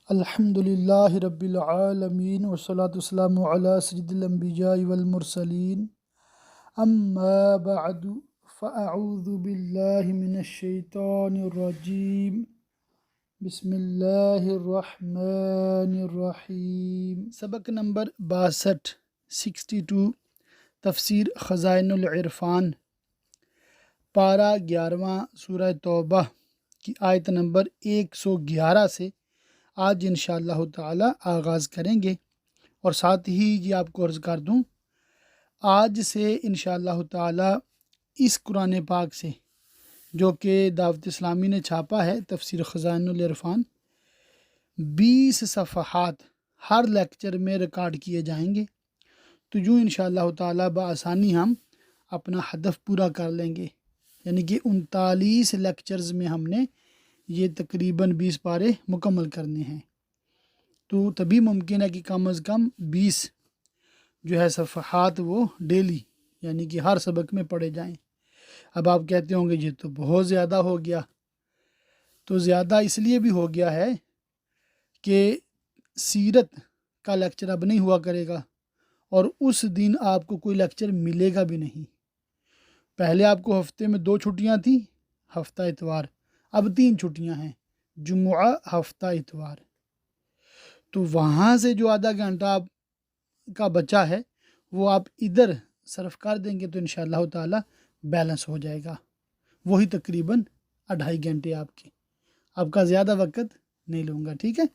الحمد للہ رب العالمین والصلاة والسلام علی سید الانبیاء والمرسلین اما بعد فاعوذ باللہ من الشیطان الرجیم بسم اللہ الرحمن الرحیم۔ سبق نمبر 62 تفسیر خزائن العرفان، پارہ 11واں سورہ توبہ کی آیت نمبر 111 سے آج انشاءاللہ تعالی آغاز کریں گے۔ اور ساتھ ہی یہ آپ کو عرض کر دوں، آج سے انشاءاللہ تعالی اس قرآن پاک سے جو کہ دعوت اسلامی نے چھاپا ہے، تفسیر خزائن العرفان، 20 صفحات ہر لیکچر میں ریکارڈ کیے جائیں گے۔ تو یوں انشاءاللہ تعالی بآسانی ہم اپنا ہدف پورا کر لیں گے، یعنی کہ 39 لیکچرز میں ہم نے یہ تقریباً 20 پارے مکمل کرنے ہیں۔ تو تبھی ممکن ہے کہ کم از کم 20 جو ہے صفحات وہ ڈیلی یعنی کہ ہر سبق میں پڑھے جائیں۔ اب آپ کہتے ہوں گے یہ تو بہت زیادہ ہو گیا۔ تو زیادہ اس لیے بھی ہو گیا ہے کہ سیرت کا لیکچر اب نہیں ہوا کرے گا، اور اس دن آپ کو کوئی لیکچر ملے گا بھی نہیں۔ پہلے آپ کو ہفتے میں 2 چھٹیاں تھیں، ہفتہ اتوار، اب 3 چھٹیاں ہیں، جمعہ ہفتہ اتوار۔ تو وہاں سے جو آدھا گھنٹہ آپ کا بچا ہے وہ آپ ادھر صرف کر دیں گے تو انشاءاللہ تعالی بیلنس ہو جائے گا، وہی تقریباً 2.5 گھنٹے آپ کا زیادہ وقت نہیں لوں گا، ٹھیک ہے۔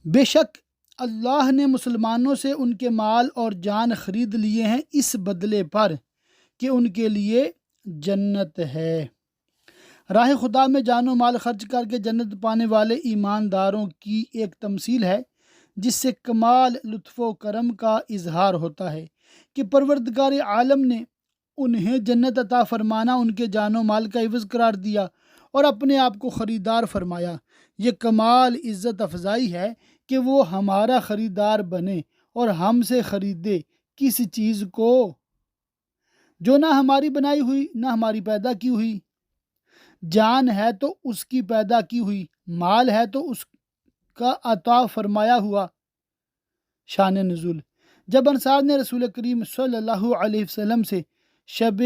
بے شک اللہ نے مسلمانوں سے ان کے مال اور جان خرید لیے ہیں اس بدلے پر کہ ان کے لیے جنت ہے۔ راہ خدا میں جان و مال خرچ کر کے جنت پانے والے ایمانداروں کی ایک تمثیل ہے، جس سے کمال لطف و کرم کا اظہار ہوتا ہے کہ پروردگار عالم نے انہیں جنت عطا فرمانا ان کے جان و مال کا عوض قرار دیا اور اپنے آپ کو خریدار فرمایا۔ یہ کمال عزت افزائی ہے کہ وہ ہمارا خریدار بنے اور ہم سے خریدے کس چیز کو جو نہ ہماری بنائی ہوئی نہ ہماری پیدا کی ہوئی۔ جان ہے تو اس کی پیدا کی ہوئی، مال ہے تو اس کا عطا فرمایا ہوا۔ شان نزول: جب انصار نے رسول کریم صلی اللہ علیہ وسلم سے شب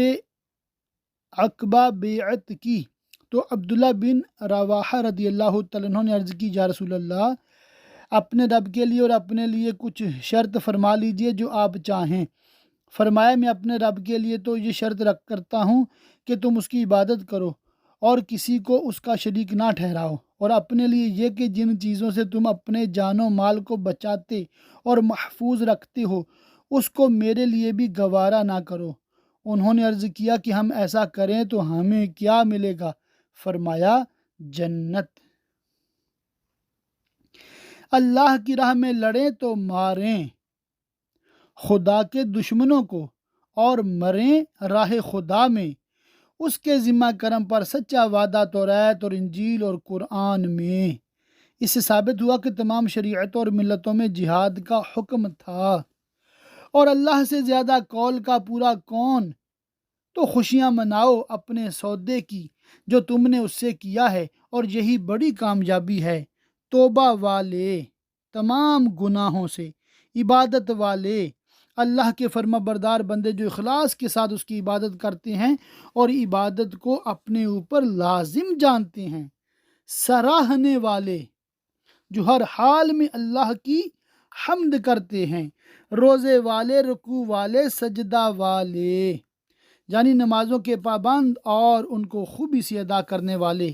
عقبہ بیعت کی تو عبداللہ بن رواحہ رضی اللہ تعالیٰ عنہ نے عرض کی، یا رسول اللہ، اپنے رب کے لیے اور اپنے لیے کچھ شرط فرما لیجئے جو آپ چاہیں۔ فرمایا، میں اپنے رب کے لیے تو یہ شرط رکھ کرتا ہوں کہ تم اس کی عبادت کرو اور کسی کو اس کا شریک نہ ٹھہراؤ، اور اپنے لیے یہ کہ جن چیزوں سے تم اپنے جان و مال کو بچاتے اور محفوظ رکھتے ہو اس کو میرے لیے بھی گوارا نہ کرو۔ انہوں نے عرض کیا کہ ہم ایسا کریں تو ہمیں کیا ملے گا؟ فرمایا، جنت۔ اللہ کی راہ میں لڑیں تو ماریں خدا کے دشمنوں کو، اور مریں راہ خدا میں اس کے ذمہ کرم پر سچا وعدہ توریت اور انجیل اور قرآن میں۔ اس سے ثابت ہوا کہ تمام شریعتوں اور ملتوں میں جہاد کا حکم تھا، اور اللہ سے زیادہ قول کا پورا کون؟ تو خوشیاں مناؤ اپنے سودے کی جو تم نے اس سے کیا ہے، اور یہی بڑی کامیابی ہے۔ توبہ والے تمام گناہوں سے، عبادت والے اللہ کے فرما بردار بندے جو اخلاص کے ساتھ اس کی عبادت کرتے ہیں اور عبادت کو اپنے اوپر لازم جانتے ہیں، سراہنے والے جو ہر حال میں اللہ کی حمد کرتے ہیں، روزے والے، رکوع والے، سجدہ والے، یعنی نمازوں کے پابند اور ان کو خوبی سے ادا کرنے والے،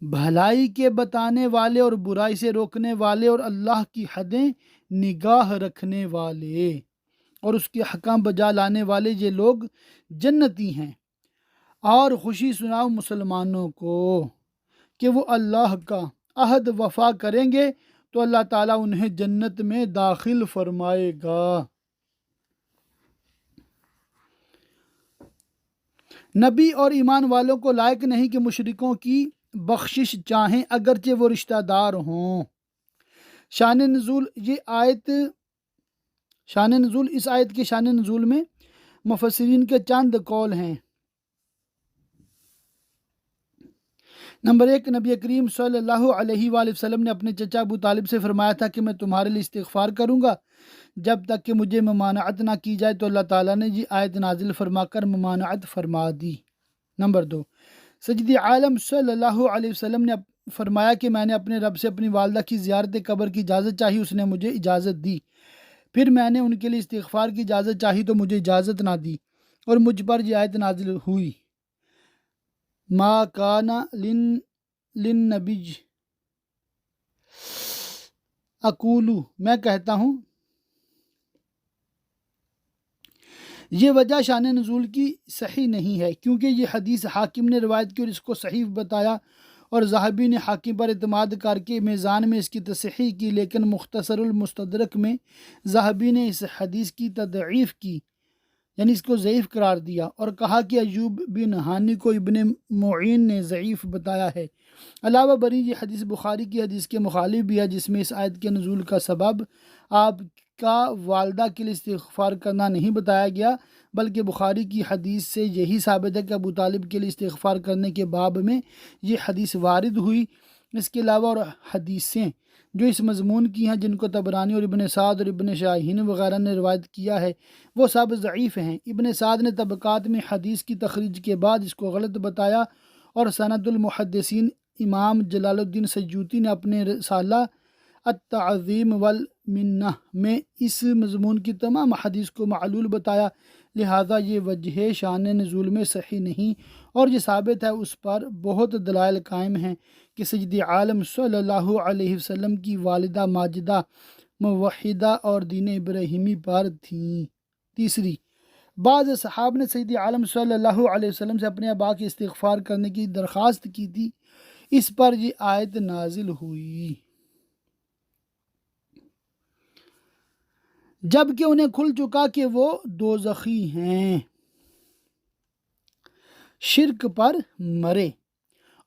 بھلائی کے بتانے والے اور برائی سے روکنے والے، اور اللہ کی حدیں نگاہ رکھنے والے اور اس کے حکام بجا لانے والے، یہ لوگ جنتی ہیں۔ اور خوشی سناؤ مسلمانوں کو کہ وہ اللہ کا عہد وفا کریں گے تو اللہ تعالیٰ انہیں جنت میں داخل فرمائے گا۔ نبی اور ایمان والوں کو لائق نہیں کہ مشرکوں کی بخشش چاہیں اگرچہ وہ رشتہ دار ہوں۔ شان نزول: اس آیت کے شان نزول میں مفسرین کے چند قول ہیں۔ نمبر 1، نبی کریم صلی اللہ علیہ وآلہ وسلم نے اپنے چچا ابو طالب سے فرمایا تھا کہ میں تمہارے لیے استغفار کروں گا جب تک کہ مجھے ممانعت نہ کی جائے، تو اللہ تعالیٰ نے یہ آیت نازل فرما کر ممانعت فرما دی۔ نمبر 2، سید عالم صلی اللہ علیہ وسلم نے فرمایا کہ میں نے اپنے رب سے اپنی والدہ کی زیارت قبر کی اجازت چاہی، اس نے مجھے اجازت دی۔ پھر میں نے ان کے لیے استغفار کی اجازت چاہی تو مجھے اجازت نہ دی، اور مجھ پر یہ آیت نازل ہوئی، ما کان للنبی اقولو، میں کہتا ہوں۔ یہ وجہ شان نزول کی صحیح نہیں ہے، کیونکہ یہ حدیث حاکم نے روایت کی اور اس کو صحیح بتایا، اور ذہبی نے حاکم پر اعتماد کر کے میزان میں اس کی تصحیح کی، لیکن مختصر المستدرک میں ذہبی نے اس حدیث کی تضعیف کی، یعنی اس کو ضعیف قرار دیا، اور کہا کہ ایوب بن ہانی کو ابن معین نے ضعیف بتایا ہے۔ علاوہ بری یہ حدیث بخاری کی حدیث کے مخالف بھی ہے، جس میں اس آیت کے نزول کا سبب آپ کا والدہ کے لیے استغفار کرنا نہیں بتایا گیا، بلکہ بخاری کی حدیث سے یہی ثابت ہے کہ ابو طالب کے لیے استغفار کرنے کے باب میں یہ حدیث وارد ہوئی۔ اس کے علاوہ اور حدیثیں جو اس مضمون کی ہیں، جن کو طبرانی اور ابن سعد اور ابن شاہین وغیرہ نے روایت کیا ہے، وہ سب ضعیف ہیں۔ ابن سعد نے طبقات میں حدیث کی تخریج کے بعد اس کو غلط بتایا، اور سند المحدثین امام جلال الدین سیوطی نے اپنے رسالہ التعظیم والمنہ میں اس مضمون کی تمام حدیث کو معلول بتایا، لہذا یہ وجہ شان نزول میں صحیح نہیں، اور یہ ثابت ہے اس پر بہت دلائل قائم ہیں کہ سید عالم صلی اللہ علیہ وسلم کی والدہ ماجدہ موحدہ اور دین ابراہیمی پر تھیں۔ تیسری، بعض صحاب نے سید عالم صلی اللہ علیہ وسلم سے اپنے آبا کی استغفار کرنے کی درخواست کی تھی، اس پر یہ آیت نازل ہوئی، جب کہ انہیں کھل چکا کہ وہ دوزخی ہیں، شرک پر مرے،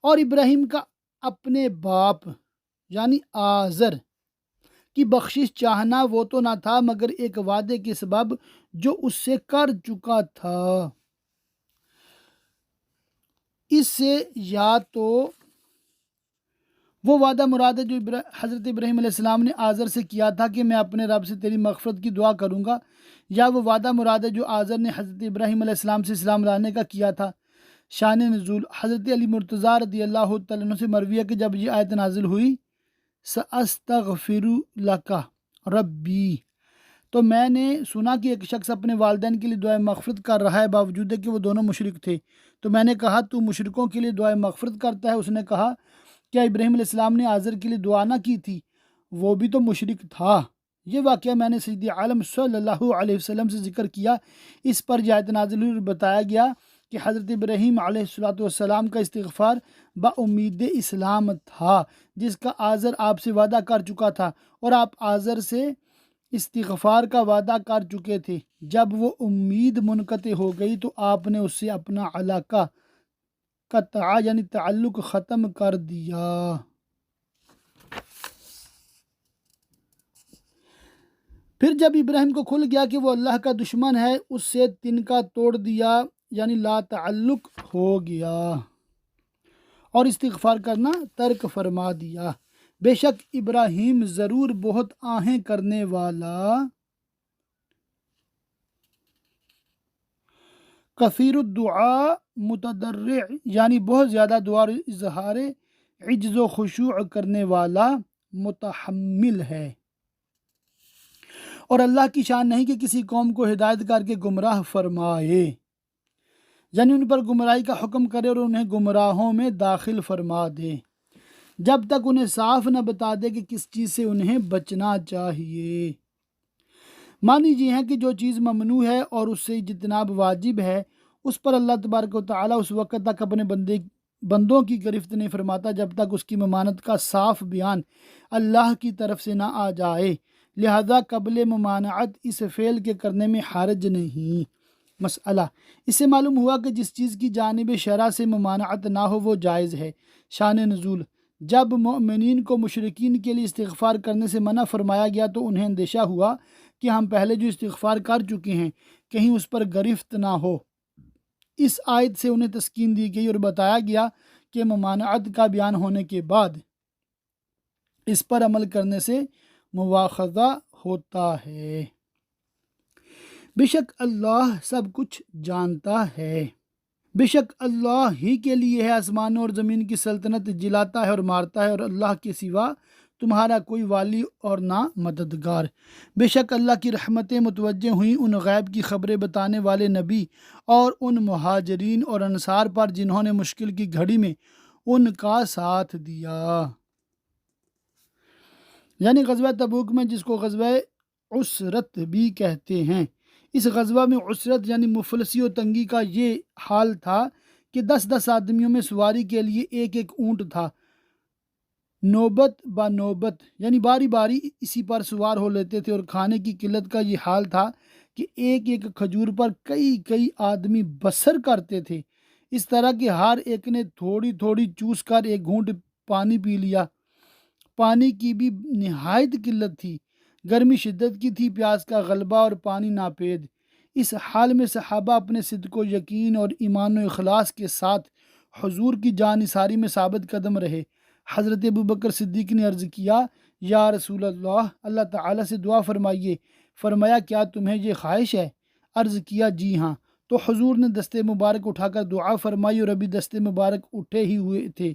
اور ابراہیم کا اپنے باپ یعنی آزر کی بخشش چاہنا وہ تو نہ تھا مگر ایک وعدے کے سبب جو اس سے کر چکا تھا۔ اس سے یا تو وہ وعدہ مراد ہے جو حضرت ابراہیم علیہ السلام نے آزر سے کیا تھا کہ میں اپنے رب سے تیری مغفرت کی دعا کروں گا، یا وہ وعدہ مراد ہے جو آزر نے حضرت ابراہیم علیہ السلام سے اسلام لانے کا کیا تھا۔ شان نزول، حضرت علی مرتضیٰ رضی اللہ تعالیٰ عنہ سے مروی ہے کہ جب یہ آیت نازل ہوئی سأستغفر لک ربی، تو میں نے سنا کہ ایک شخص اپنے والدین کے لیے دعائے مغفرت کر رہا ہے باوجود کہ وہ دونوں مشرک تھے، تو میں نے کہا تو مشرکوں کے لیے دعائے مغفرت کرتا ہے؟ اس نے کہا کیا ابراہیم علیہ السلام نے آزر کے لیے دعا نہ کی تھی؟ وہ بھی تو مشرک تھا۔ یہ واقعہ میں نے سید عالم صلی اللہ علیہ وسلم سے ذکر کیا، اس پر یہ آیت نازل ہوئی اور بتایا گیا کہ حضرت ابراہیم علیہ السلام کا استغفار بامید اسلام تھا، جس کا آزر آپ سے وعدہ کر چکا تھا، اور آپ آزر سے استغفار کا وعدہ کر چکے تھے۔ جب وہ امید منقطع ہو گئی تو آپ نے اس سے اپنا علاقہ قطع یعنی تعلق ختم کر دیا۔ پھر جب ابراہیم کو کھل گیا کہ وہ اللہ کا دشمن ہے، اس سے تنکا توڑ دیا یعنی لا تعلق ہو گیا، اور استغفار کرنا ترک فرما دیا۔ بے شک ابراہیم ضرور بہت آہیں کرنے والا، کثیر الدعاء متضرع یعنی بہت زیادہ دعا اور اظہار عجز و خشوع کرنے والا متحمل ہے۔ اور اللہ کی شان نہیں کہ کسی قوم کو ہدایت کر کے گمراہ فرمائے، یعنی ان پر گمراہی کا حکم کرے اور انہیں گمراہوں میں داخل فرما دے، جب تک انہیں صاف نہ بتا دے کہ کس چیز سے انہیں بچنا چاہیے۔ معنی یہ ہے کہ جو چیز ممنوع ہے اور اس سے اجتناب واجب ہے، اس پر اللہ تبارک و تعالیٰ اس وقت تک اپنے بندوں کی گرفت نہیں فرماتا جب تک اس کی ممانعت کا صاف بیان اللہ کی طرف سے نہ آ جائے، لہذا قبل ممانعت اس فعل کے کرنے میں حرج نہیں۔ مسئلہ، اس سے معلوم ہوا کہ جس چیز کی جانب شرع سے ممانعت نہ ہو وہ جائز ہے۔ شان نزول، جب مومنین کو مشرکین کے لیے استغفار کرنے سے منع فرمایا گیا تو انہیں اندیشہ ہوا کہ ہم پہلے جو استغفار کر چکے ہیں کہیں اس پر گرفت نہ ہو، اس آیت سے انہیں تسکین دی گئی اور بتایا گیا کہ ممانعت کا بیان ہونے کے بعد اس پر عمل کرنے سے مواخذہ ہوتا ہے۔ بے شک اللہ سب کچھ جانتا ہے، بے شک اللہ ہی کے لیے ہے آسمانوں اور زمین کی سلطنت، جلاتا ہے اور مارتا ہے، اور اللہ کے سوا تمہارا کوئی والی اور نہ مددگار۔ بے شک اللہ کی رحمتیں متوجہ ہوئیں ان غیب کی خبریں بتانے والے نبی اور ان مہاجرین اور انصار پر جنہوں نے مشکل کی گھڑی میں ان کا ساتھ دیا۔ یعنی غزوہ تبوک میں، جس کو غزوہ عسرت بھی کہتے ہیں، اس غزوہ میں عسرت یعنی مفلسی و تنگی کا یہ حال تھا کہ 10 آدمیوں میں سواری کے لیے ایک اونٹ تھا، نوبت با نوبت یعنی باری باری اسی پر سوار ہو لیتے تھے، اور کھانے کی قلت کا یہ حال تھا کہ ایک کھجور پر کئی آدمی بسر کرتے تھے، اس طرح کہ ہر ایک نے تھوڑی تھوڑی چوس کر ایک گھونٹ پانی پی لیا۔ پانی کی بھی نہایت قلت تھی، گرمی شدت کی تھی، پیاس کا غلبہ اور پانی ناپید۔ اس حال میں صحابہ اپنے صدق و یقین اور ایمان و اخلاص کے ساتھ حضور کی جانثاری میں ثابت قدم رہے۔ حضرت ابوبکر صدیق نے عرض کیا، یا رسول اللہ تعالیٰ سے دعا فرمائیے۔ فرمایا، کیا تمہیں یہ خواہش ہے؟ عرض کیا، جی ہاں۔ تو حضور نے دست مبارک اٹھا کر دعا فرمائی، اور ابھی دست مبارک اٹھے ہی ہوئے تھے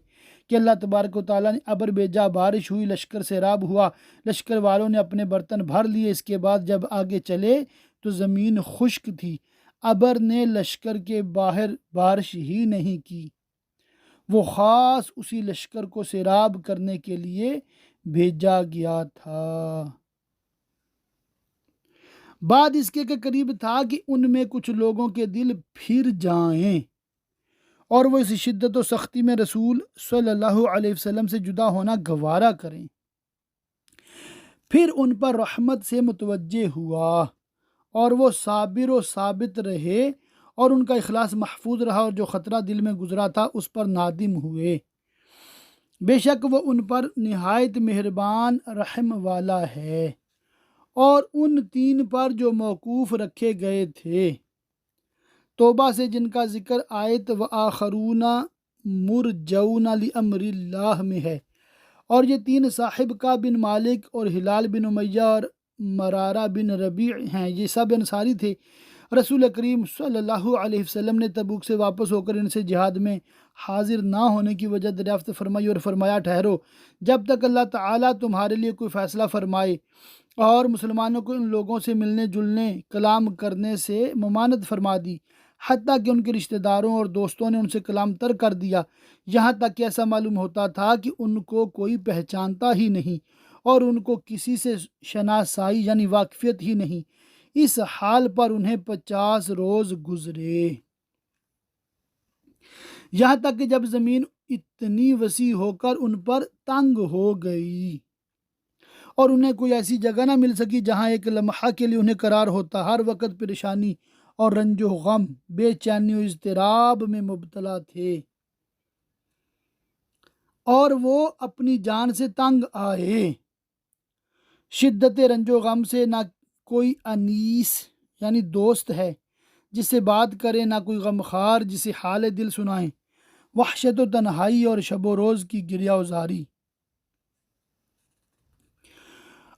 کہ اللہ تبارک و تعالیٰ نے ابر بھیجا، بارش ہوئی، لشکر سیراب ہوا، لشکر والوں نے اپنے برتن بھر لیے۔ اس کے بعد جب آگے چلے تو زمین خشک تھی، ابر نے لشکر کے باہر بارش ہی نہیں کی، وہ خاص اسی لشکر کو سیراب کرنے کے لیے بھیجا گیا تھا۔ بعد اس کے قریب تھا کہ ان میں کچھ لوگوں کے دل پھر جائیں اور وہ اس شدت و سختی میں رسول صلی اللہ علیہ وسلم سے جدا ہونا گوارا کریں۔ پھر ان پر رحمت سے متوجہ ہوا اور وہ صابر و ثابت رہے، اور ان کا اخلاص محفوظ رہا، اور جو خطرہ دل میں گزرا تھا اس پر نادم ہوئے۔ بے شک وہ ان پر نہایت مہربان رحم والا ہے۔ اور ان 3 پر جو موقوف رکھے گئے تھے، توبہ سے جن کا ذکر آیت وآخرون مرجون لامر اللہ میں ہے، اور یہ 3 صاحب کا بن مالک اور ہلال بن امیہ اور مرارہ بن ربیع ہیں، یہ سب انصاری تھے۔ رسول کریم صلی اللہ علیہ وسلم نے تبوک سے واپس ہو کر ان سے جہاد میں حاضر نہ ہونے کی وجہ دریافت فرمائی اور فرمایا، ٹھہرو جب تک اللہ تعالیٰ تمہارے لیے کوئی فیصلہ فرمائے، اور مسلمانوں کو ان لوگوں سے ملنے جلنے کلام کرنے سے ممانعت فرما دی، حتیٰ کہ ان کے رشتہ داروں اور دوستوں نے ان سے کلام ترک کر دیا، یہاں تک کہ ایسا معلوم ہوتا تھا کہ ان کو کوئی پہچانتا ہی نہیں اور ان کو کسی سے شناسائی یعنی واقفیت ہی نہیں۔ اس حال پر انہیں 50 روز گزرے، یہاں تک کہ جب زمین اتنی وسیع ہو کر ان پر تنگ ہو گئی اور انہیں کوئی ایسی جگہ نہ مل سکی جہاں ایک لمحہ کے لیے انہیں قرار ہوتا، ہر وقت پریشانی اور رنج و غم، بے چینی و اضطراب میں مبتلا تھے، اور وہ اپنی جان سے تنگ آئے۔ شدت رنج و غم سے نہ کوئی انیس یعنی دوست ہے جس سے بات کرے، نہ کوئی غمخوار جسے حال دل سنائیں، وحشت و تنہائی اور شب و روز کی گریہ وزاری،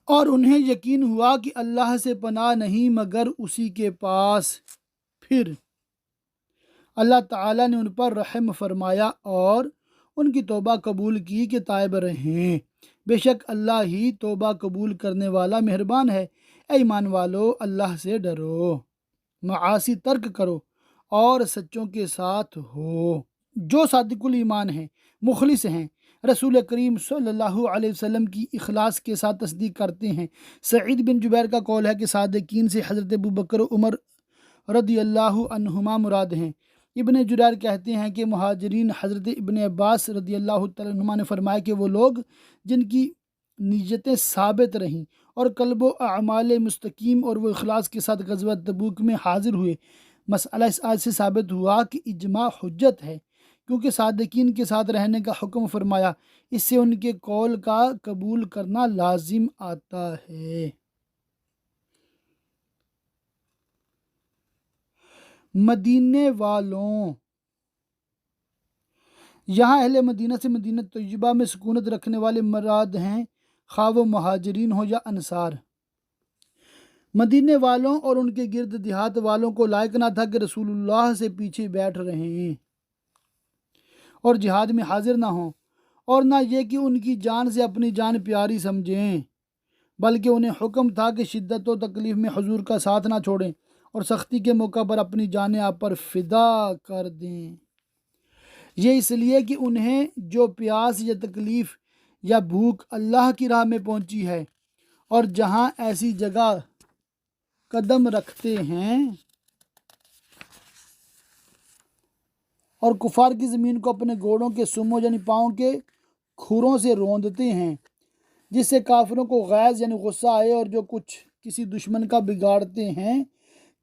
اور انہیں یقین ہوا کہ اللہ سے پناہ نہیں مگر اسی کے پاس۔ پھر اللہ تعالیٰ نے ان پر رحم فرمایا اور ان کی توبہ قبول کی کہ تائب رہیں، بے شک اللہ ہی توبہ قبول کرنے والا مہربان ہے۔ اے ایمان والو، اللہ سے ڈرو، معاصی ترک کرو اور سچوں کے ساتھ ہو، جو صادق الایمان ہیں، مخلص ہیں، رسول کریم صلی اللہ علیہ وسلم کی اخلاص کے ساتھ تصدیق کرتے ہیں۔ سعید بن جبیر کا قول ہے کہ صادقین سے حضرت ابوبکر و عمر رضی اللہ عنہما مراد ہیں۔ ابن جریر کہتے ہیں کہ مہاجرین حضرت ابن عباس رضی اللہ تعالیٰ عنہما نے فرمایا کہ وہ لوگ جن کی نیتیں ثابت رہیں اور قلب و اعمال مستقیم اور وہ اخلاص کے ساتھ غزوہ تبوک میں حاضر ہوئے۔ مسئلہ اس آیت سے ثابت ہوا کہ اجماع حجت ہے، کیونکہ صادقین کے ساتھ رہنے کا حکم فرمایا، اس سے ان کے قول کا قبول کرنا لازم آتا ہے۔ مدینے والوں، یہاں اہل مدینہ سے مدینہ طیبہ میں سکونت رکھنے والے مراد ہیں، خواہ وہ مہاجرین ہو یا انصار۔ مدینے والوں اور ان کے گرد دیہات والوں کو لائق نہ تھا کہ رسول اللہ سے پیچھے بیٹھ رہیں اور جہاد میں حاضر نہ ہوں، اور نہ یہ کہ ان کی جان سے اپنی جان پیاری سمجھیں، بلکہ انہیں حکم تھا کہ شدت و تکلیف میں حضور کا ساتھ نہ چھوڑیں اور سختی کے موقع پر اپنی جانیں آپ پر فدا کر دیں۔ یہ اس لیے کہ انہیں جو پیاس یا تکلیف یا بھوک اللہ کی راہ میں پہنچی ہے، اور جہاں ایسی جگہ قدم رکھتے ہیں اور کفار کی زمین کو اپنے گھوڑوں کے سموں یعنی پاؤں کے کھروں سے روندتے ہیں، جس سے کافروں کو غیظ یعنی غصہ آئے، اور جو کچھ کسی دشمن کا بگاڑتے ہیں،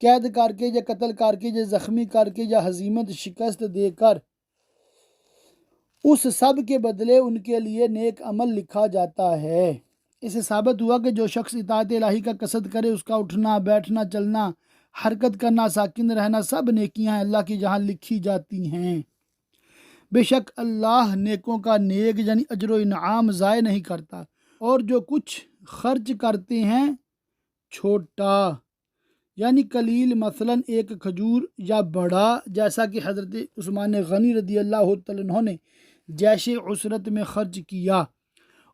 قید کر کے یا قتل کر کے یا زخمی کر کے یا ہزیمت شکست دے کر، اس سب کے بدلے ان کے لیے نیک عمل لکھا جاتا ہے۔ اس سے ثابت ہوا کہ جو شخص اطاعت الہی کا قصد کرے، اس کا اٹھنا بیٹھنا چلنا حرکت کرنا ساکن رہنا سب نیکیاں اللہ کی جہاں لکھی جاتی ہیں۔ بے شک اللہ نیکوں کا نیک یعنی اجر و انعام ضائع نہیں کرتا، اور جو کچھ خرچ کرتے ہیں چھوٹا یعنی قلیل، مثلا ایک کھجور، یا بڑا جیسا کہ حضرت عثمان غنی رضی اللہ تعالیٰ عنہ نے جیش عسرت میں خرچ کیا،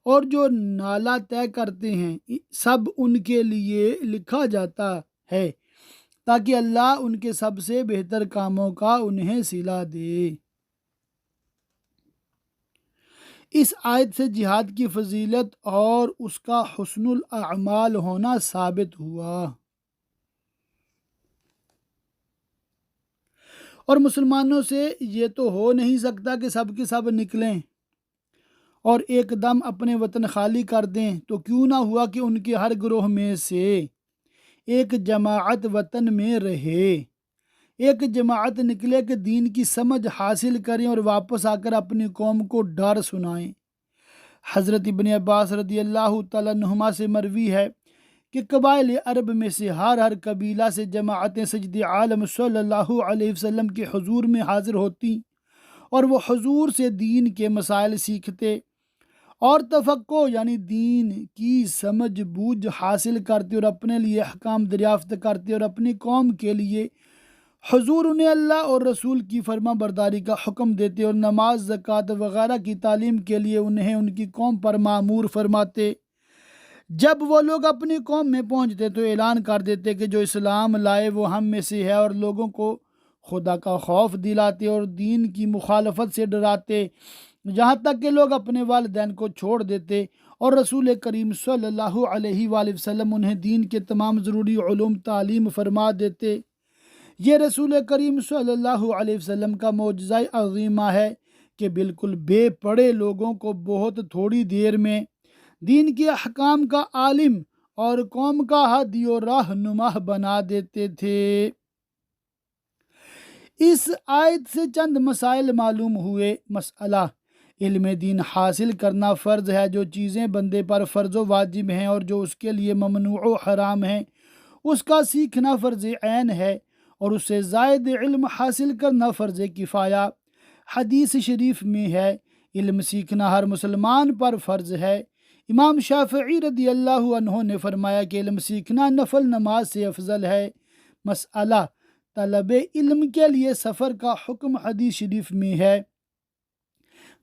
اور جو نالا طے کرتے ہیں سب ان کے لیے لکھا جاتا ہے، تاکہ اللہ ان کے سب سے بہتر کاموں کا انہیں صلہ دے۔ اس آیت سے جہاد کی فضیلت اور اس کا حسن الاعمال ہونا ثابت ہوا، اور مسلمانوں سے یہ تو ہو نہیں سکتا کہ سب کے سب نکلیں اور ایک دم اپنے وطن خالی کر دیں، تو کیوں نہ ہوا کہ ان کے ہر گروہ میں سے ایک جماعت وطن میں رہے، ایک جماعت نکلے کہ دین کی سمجھ حاصل کریں اور واپس آ کر اپنی قوم کو ڈر سنائیں۔ حضرت ابن عباس رضی اللہ تعالیٰ عنہما سے مروی ہے کہ قبائل عرب میں سے ہر قبیلہ سے جماعتیں سید عالم صلی اللہ علیہ وسلم کے حضور میں حاضر ہوتی، اور وہ حضور سے دین کے مسائل سیکھتے اور تفقہ یعنی دین کی سمجھ بوجھ حاصل کرتے اور اپنے لیے احکام دریافت کرتے، اور اپنی قوم کے لیے حضور انہیں اللہ اور رسول کی فرما برداری کا حکم دیتے، اور نماز زکوٰۃ وغیرہ کی تعلیم کے لیے انہیں ان کی قوم پر مامور فرماتے۔ جب وہ لوگ اپنی قوم میں پہنچتے تو اعلان کر دیتے کہ جو اسلام لائے وہ ہم میں سے ہے، اور لوگوں کو خدا کا خوف دلاتے اور دین کی مخالفت سے ڈراتے، یہاں تک کہ لوگ اپنے والدین کو چھوڑ دیتے، اور رسول کریم صلی اللہ علیہ وآلہ وسلم انہیں دین کے تمام ضروری علوم تعلیم فرما دیتے۔ یہ رسول کریم صلی اللہ علیہ وسلم کا معجزہ عظیمہ ہے کہ بالکل بے پڑھے لوگوں کو بہت تھوڑی دیر میں دین کے احکام کا عالم اور قوم کا ہادی و رہنما بنا دیتے تھے۔ اس آیت سے چند مسائل معلوم ہوئے۔ مسئلہ: علم دین حاصل کرنا فرض ہے۔ جو چیزیں بندے پر فرض و واجب ہیں اور جو اس کے لیے ممنوع و حرام ہیں، اس کا سیکھنا فرض عین ہے، اور اس سے زائد علم حاصل کرنا فرض کفایہ۔ حدیث شریف میں ہے، علم سیکھنا ہر مسلمان پر فرض ہے۔ امام شافعی رضی اللہ عنہ نے فرمایا کہ علم سیکھنا نفل نماز سے افضل ہے۔ مسئلہ: طلب علم کے لیے سفر کا حکم حدیث شریف میں ہے۔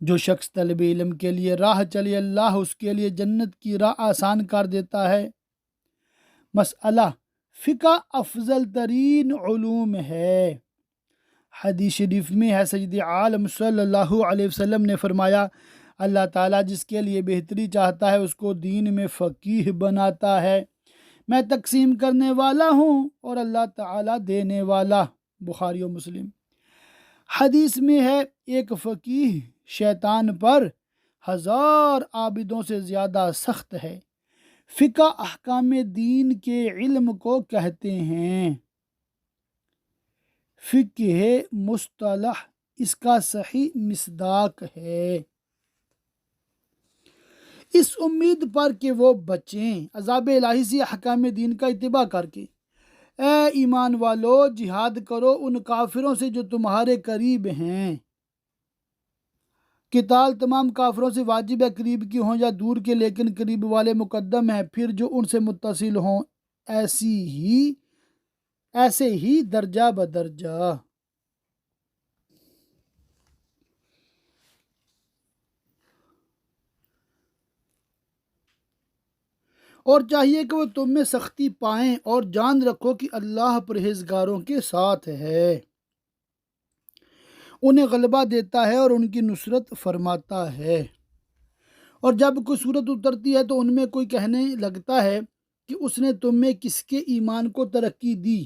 جو شخص طلب علم کے لیے راہ چلے، اللہ اس کے لیے جنت کی راہ آسان کر دیتا ہے۔ مسئلہ: فقہ افضل ترین علوم ہے۔ حدیث شریف میں ہے، سید عالم صلی اللہ علیہ وسلم نے فرمایا، اللہ تعالیٰ جس کے لیے بہتری چاہتا ہے اس کو دین میں فقیہ بناتا ہے۔ میں تقسیم کرنے والا ہوں اور اللہ تعالیٰ دینے والا۔ بخاری و مسلم۔ حدیث میں ہے، ایک فقیہ شیطان پر 1000 عابدوں سے زیادہ سخت ہے۔ فقہ احکام دین کے علم کو کہتے ہیں۔ فقہ مصطلح اس کا صحیح مصداق ہے، اس امید پر کہ وہ بچیں عذاب الہی سے احکام دین کا اتباع کر کے اے ایمان والو جہاد کرو ان کافروں سے جو تمہارے قریب ہیں۔ قتال تمام کافروں سے واجب ہے، قریب کی ہوں یا دور کے، لیکن قریب والے مقدم ہیں، پھر جو ان سے متصل ہوں ایسے ہی درجہ بدرجہ۔ اور چاہیے کہ وہ تم میں سختی پائیں، اور جان رکھو کہ اللہ پرہیزگاروں کے ساتھ ہے، انہیں غلبہ دیتا ہے اور ان کی نصرت فرماتا ہے۔ اور جب کوئی صورت اترتی ہے تو ان میں کوئی کہنے لگتا ہے کہ اس نے تم میں کس کے ایمان کو ترقی دی،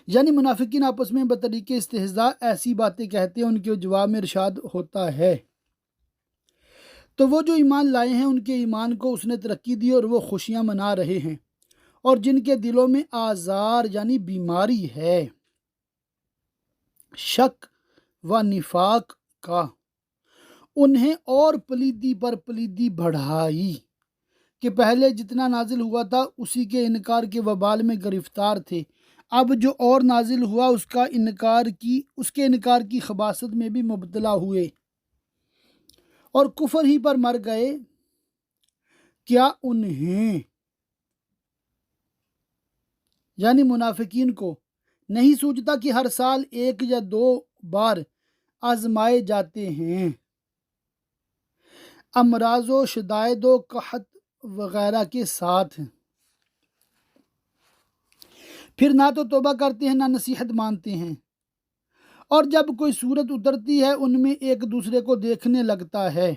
یعنی منافقین آپس میں بطریق استہزاء ایسی باتیں کہتے ہیں، ان کے جواب میں ارشاد ہوتا ہے تو وہ جو ایمان لائے ہیں ان کے ایمان کو اس نے ترقی دی اور وہ خوشیاں منا رہے ہیں، اور جن کے دلوں میں آزار یعنی بیماری ہے، شک و نفاق کا، انہیں اور پلیدی پر پلیدی بڑھائی کہ پہلے جتنا نازل ہوا تھا اسی کے انکار کے وبال میں گرفتار تھے، اب جو اور نازل ہوا اس کے انکار کی خباثت میں بھی مبتلا ہوئے اور کفر ہی پر مر گئے۔ کیا انہیں یعنی منافقین کو نہیں سوچتا کہ ہر سال 1 یا 2 بار آزمائے جاتے ہیں، امراض و شدائد و قحط وغیرہ کے ساتھ، پھر نہ تو توبہ کرتے ہیں نہ نصیحت مانتے ہیں، اور جب کوئی صورت اترتی ہے ان میں ایک دوسرے کو دیکھنے لگتا ہے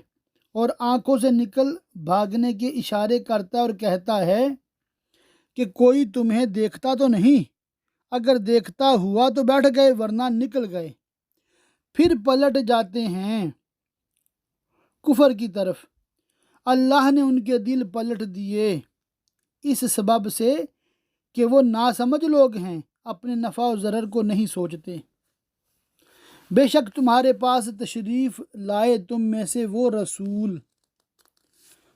اور آنکھوں سے نکل بھاگنے کے اشارے کرتا ہے اور کہتا ہے کہ کوئی تمہیں دیکھتا تو نہیں، اگر دیکھتا ہوا تو بیٹھ گئے ورنہ نکل گئے، پھر پلٹ جاتے ہیں کفر کی طرف۔ اللہ نے ان کے دل پلٹ دیے اس سبب سے کہ وہ ناسمجھ لوگ ہیں، اپنے نفع و ضرر کو نہیں سوچتے۔ بے شک تمہارے پاس تشریف لائے تم میں سے وہ رسول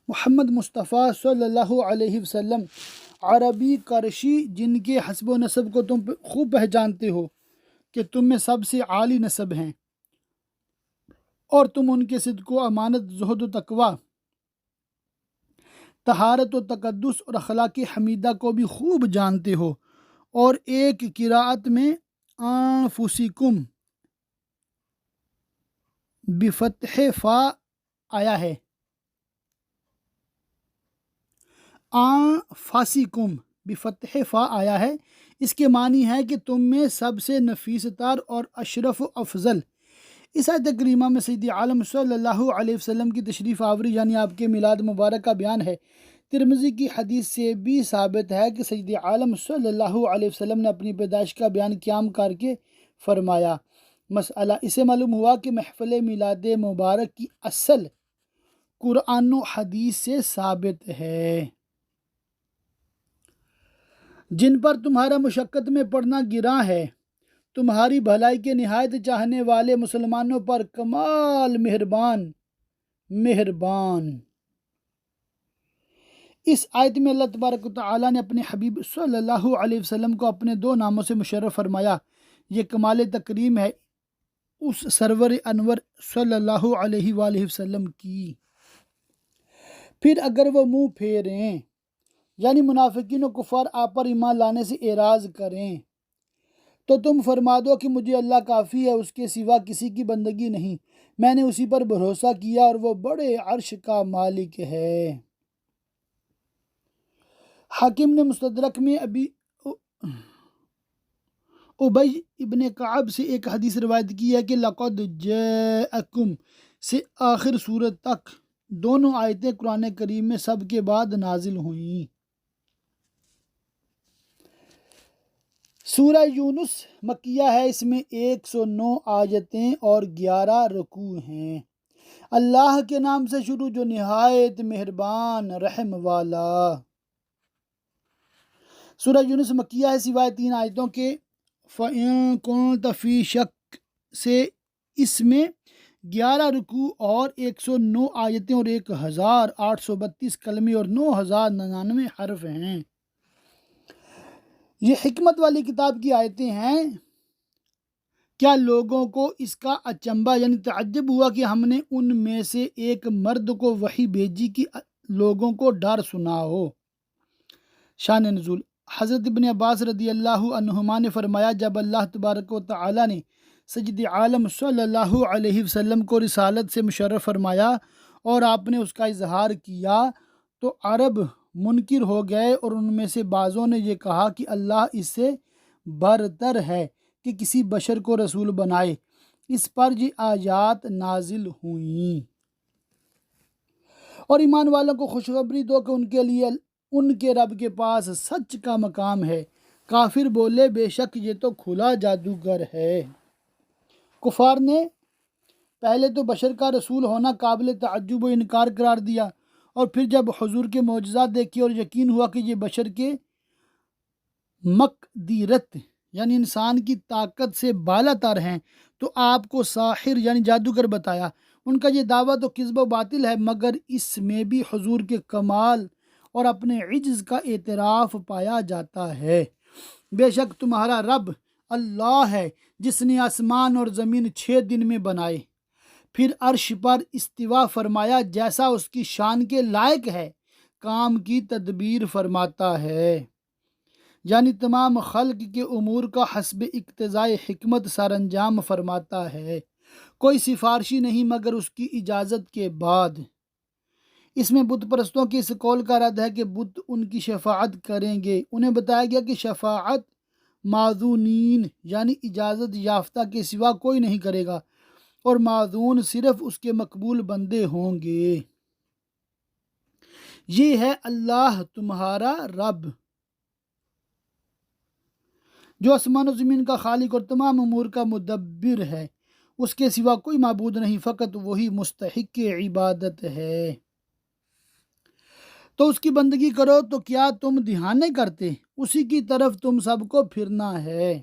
محمد مصطفیٰ صلی اللہ علیہ وسلم، عربی قریشی، جن کے حسب و نسب کو تم خوب پہچانتے ہو کہ تم میں سب سے عالی نسب ہیں، اور تم ان کے صدق و امانت، زہد و تقوی، طہارت و تقدس اور اخلاق حمیدہ کو بھی خوب جانتے ہو۔ اور ایک قراءت میں انفسکم بفتح فا آیا ہے، انفسکم بفتح فا آیا ہے، اس کے معنی ہے کہ تم میں سب سے نفیس تر اور اشرف و افضل۔ اس آیت کریمہ میں سید عالم صلی اللہ علیہ وسلم کی تشریف آوری یعنی آپ کے میلاد مبارک کا بیان ہے۔ ترمذی کی حدیث سے بھی ثابت ہے کہ سید عالم صلی اللہ علیہ وسلم نے اپنی پیدائش کا بیان قیام کر کے فرمایا۔ مسئلہ اسے معلوم ہوا کہ محفل میلاد مبارک کی اصل قرآن و حدیث سے ثابت ہے۔ جن پر تمہارا مشقت میں پڑنا گراں ہے، تمہاری بھلائی کے نہایت چاہنے والے مسلمانوں پر کمال مہربان۔ اس آیت میں اللہ تبارک و تعالیٰ نے اپنے حبیب صلی اللہ علیہ وسلم کو اپنے 2 ناموں سے مشرف فرمایا۔ یہ کمال تکریم ہے اس سرور انور صلی اللہ علیہ وآلہ وسلم کی۔ پھر اگر وہ منہ پھیریں یعنی منافقین و کفار آپ پر ایمان لانے سے اعراض کریں تو تم فرما دو کہ مجھے اللہ کافی ہے، اس کے سوا کسی کی بندگی نہیں، میں نے اسی پر بھروسہ کیا اور وہ بڑے عرش کا مالک ہے۔ حاکم نے مستدرک میں ابی ابن کعب سے ایک حدیث روایت کی ہے کہ لقد جاءکم سے آخر سورت تک دونوں آیتیں قرآن کریم میں سب کے بعد نازل ہوئیں۔ سورہ یونس مکیہ ہے، اس میں 109 آیتیں اور 11 رکوع ہیں۔ اللہ کے نام سے شروع جو نہایت مہربان رحم والا۔ سورہ یونس مکیہ ہے سوائے 3 آیتوں کے۔ فَإِن كُنتَ فِي شَكٍّ سے اس میں 11 رکوع اور 109 آیتیں اور 1832 کلمے اور 9099 حرف ہیں۔ یہ حکمت والی کتاب کی آیتیں ہیں۔ کیا لوگوں کو اس کا اچنبھا یعنی تعجب ہوا کہ ہم نے ان میں سے ایک مرد کو وحی بھیجی کہ لوگوں کو ڈر سناؤ۔ شان نزول، حضرت ابن عباس رضی اللہ عنہما نے فرمایا، جب اللہ تبارک و تعالی نے سید عالم صلی اللہ علیہ وسلم کو رسالت سے مشرف فرمایا اور آپ نے اس کا اظہار کیا تو عرب منکر ہو گئے، اور ان میں سے بعضوں نے یہ کہا کہ اللہ اس سے برتر ہے کہ کسی بشر کو رسول بنائے۔ اس پر یہ آیات نازل ہوئیں۔ اور ایمان والوں کو خوشخبری دو کہ ان کے لیے ان کے رب کے پاس سچ کا مقام ہے۔ کافر بولے، بے شک یہ تو کھلا جادوگر ہے۔ کفار نے پہلے تو بشر کا رسول ہونا قابل تعجب و انکار قرار دیا، اور پھر جب حضور کے معجزات دیکھے اور یقین ہوا کہ یہ بشر کے مقدرت یعنی انسان کی طاقت سے بالا تر ہیں، تو آپ کو ساحر یعنی جادوگر بتایا۔ ان کا یہ دعویٰ تو کذب و باطل ہے، مگر اس میں بھی حضور کے کمال اور اپنے عجز کا اعتراف پایا جاتا ہے۔ بے شک تمہارا رب اللہ ہے جس نے آسمان اور زمین 6 دن میں بنائے، پھر عرش پر استوا فرمایا جیسا اس کی شان کے لائق ہے، کام کی تدبیر فرماتا ہے، یعنی تمام خلق کے امور کا حسب اقتضائے حکمت سر انجام فرماتا ہے، کوئی سفارشی نہیں مگر اس کی اجازت کے بعد۔ اس میں بت پرستوں کے اس قول کا رد ہے کہ بت ان کی شفاعت کریں گے۔ انہیں بتایا گیا کہ شفاعت معذونین یعنی اجازت یافتہ کے سوا کوئی نہیں کرے گا، اور معذون صرف اس کے مقبول بندے ہوں گے۔ یہ ہے اللہ تمہارا رب جو آسمان و زمین کا خالق اور تمام امور کا مدبر ہے، اس کے سوا کوئی معبود نہیں، فقط وہی مستحق عبادت ہے۔ تو اس کی بندگی کرو، تو کیا تم دھیان نہیں کرتے؟ اسی کی طرف تم سب کو پھرنا ہے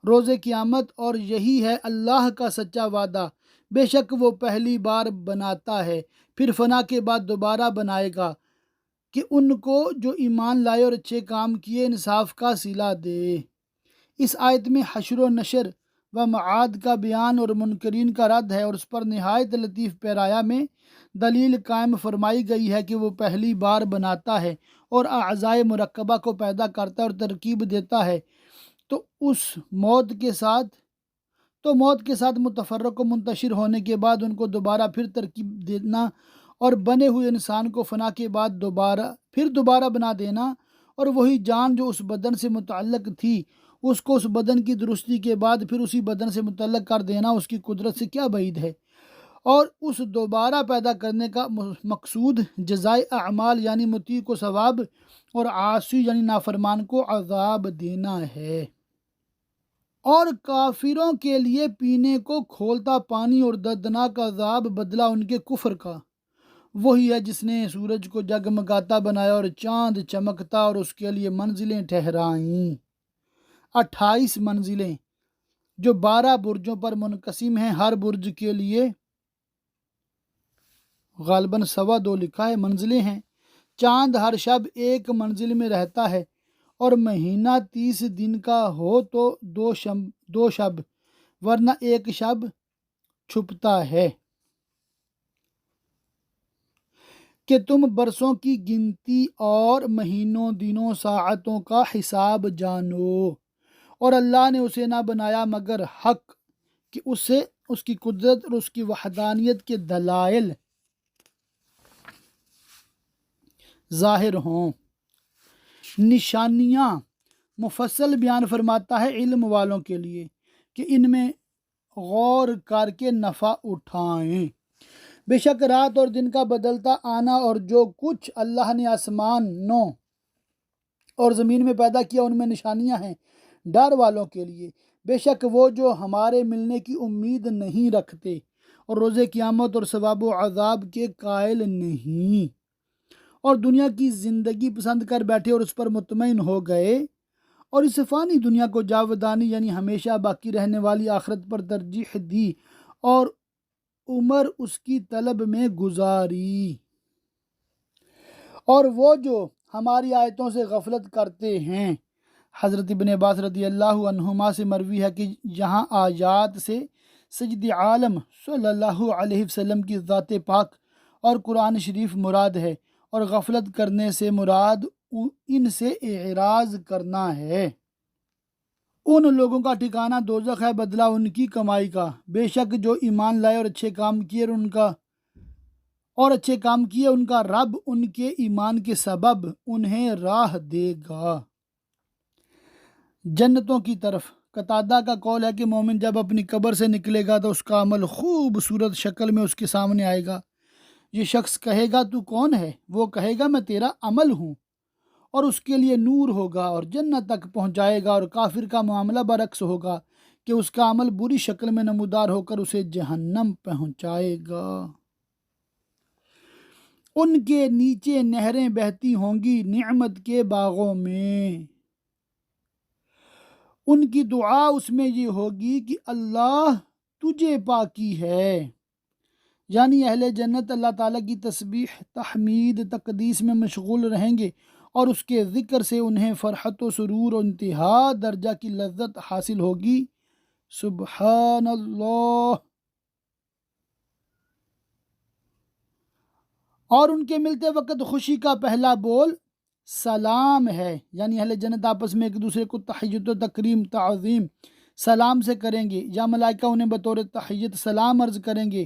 روز قیامت، اور یہی ہے اللہ کا سچا وعدہ۔ بے شک وہ پہلی بار بناتا ہے، پھر فنا کے بعد دوبارہ بنائے گا، کہ ان کو جو ایمان لائے اور اچھے کام کیے انصاف کا صلہ دے۔ اس آیت میں حشر و نشر و معاد کا بیان اور منکرین کا رد ہے، اور اس پر نہایت لطیف پیرایا میں دلیل قائم فرمائی گئی ہے کہ وہ پہلی بار بناتا ہے اور اعضائے مرکبہ کو پیدا کرتا ہے اور ترکیب دیتا ہے، تو موت کے ساتھ متفرق و منتشر ہونے کے بعد ان کو دوبارہ پھر ترکیب دینا، اور بنے ہوئے انسان کو فنا کے بعد دوبارہ بنا دینا، اور وہی جان جو اس بدن سے متعلق تھی اس کو اس بدن کی درستی کے بعد پھر اسی بدن سے متعلق کر دینا، اس کی قدرت سے کیا بعید ہے۔ اور اس دوبارہ پیدا کرنے کا مقصود جزائے اعمال یعنی مطیع کو ثواب اور عاصی یعنی نافرمان کو عذاب دینا ہے۔ اور کافروں کے لیے پینے کو کھولتا پانی اور دردناک عذاب بدلہ ان کے کفر کا۔ وہی ہے جس نے سورج کو جگمگاتا بنایا اور چاند چمکتا اور اس کے لیے منزلیں ٹھہرائیں، 28 منزلیں جو 12 برجوں پر منقسم ہیں، ہر برج کے لیے غالباً 2.25 لکھا ہے منزلیں ہیں۔ چاند ہر شب ایک منزل میں رہتا ہے، اور مہینہ 30 دن کا ہو تو 2 شب ورنہ ایک شب چھپتا ہے، کہ تم برسوں کی گنتی اور مہینوں دنوں ساعتوں کا حساب جانو، اور اللہ نے اسے نہ بنایا مگر حق کہ اسے اس کی قدرت اور اس کی وحدانیت کے دلائل ظاہر ہوں۔ نشانیاں مفصل بیان فرماتا ہے علم والوں کے لیے کہ ان میں غور کر کے نفع اٹھائیں۔ بے شک رات اور دن کا بدلتا آنا اور جو کچھ اللہ نے آسمانوں اور زمین میں پیدا کیا ان میں نشانیاں ہیں ڈر والوں کے لیے۔ بے شک وہ جو ہمارے ملنے کی امید نہیں رکھتے اور روز قیامت اور ثواب و عذاب کے قائل نہیں، اور دنیا کی زندگی پسند کر بیٹھے اور اس پر مطمئن ہو گئے، اور اس فانی دنیا کو جاودانی یعنی ہمیشہ باقی رہنے والی آخرت پر ترجیح دی اور عمر اس کی طلب میں گزاری۔ اور وہ جو ہماری آیتوں سے غفلت کرتے ہیں حضرت ابن عباس رضی اللہ عنہما سے مروی ہے کہ یہاں آیات سے سید عالم صلی اللہ علیہ وسلم کی ذات پاک اور قرآن شریف مراد ہے، اور غفلت کرنے سے مراد ان سے اعراض کرنا ہے۔ ان لوگوں کا ٹھکانہ دوزخ ہے، بدلہ ان کی کمائی کا۔ بے شک جو ایمان لائے اور اچھے کام کیے ان کا رب ان کے ایمان کے سبب انہیں راہ دے گا جنتوں کی طرف۔ قتادہ کا قول ہے کہ مومن جب اپنی قبر سے نکلے گا تو اس کا عمل خوبصورت شکل میں اس کے سامنے آئے گا۔ یہ شخص کہے گا تو کون ہے؟ وہ کہے گا میں تیرا عمل ہوں، اور اس کے لیے نور ہوگا اور جنت تک پہنچائے گا، اور کافر کا معاملہ برعکس ہوگا کہ اس کا عمل بری شکل میں نمودار ہو کر اسے جہنم پہنچائے گا۔ ان کے نیچے نہریں بہتی ہوں گی نعمت کے باغوں میں۔ ان کی دعا اس میں یہ ہوگی کہ اللہ تجھے پاکی ہے، یعنی اہل جنت اللہ تعالیٰ کی تسبیح، تحمید، تقدیس میں مشغول رہیں گے، اور اس کے ذکر سے انہیں فرحت و سرور و انتہا درجہ کی لذت حاصل ہوگی۔ سبحان اللہ۔ اور ان کے ملتے وقت خوشی کا پہلا بول سلام ہے، یعنی اہل جنت آپس میں ایک دوسرے کو تحیت و تکریم، تعظیم، سلام سے کریں گے، یا ملائکہ انہیں بطور تحیت سلام عرض کریں گے،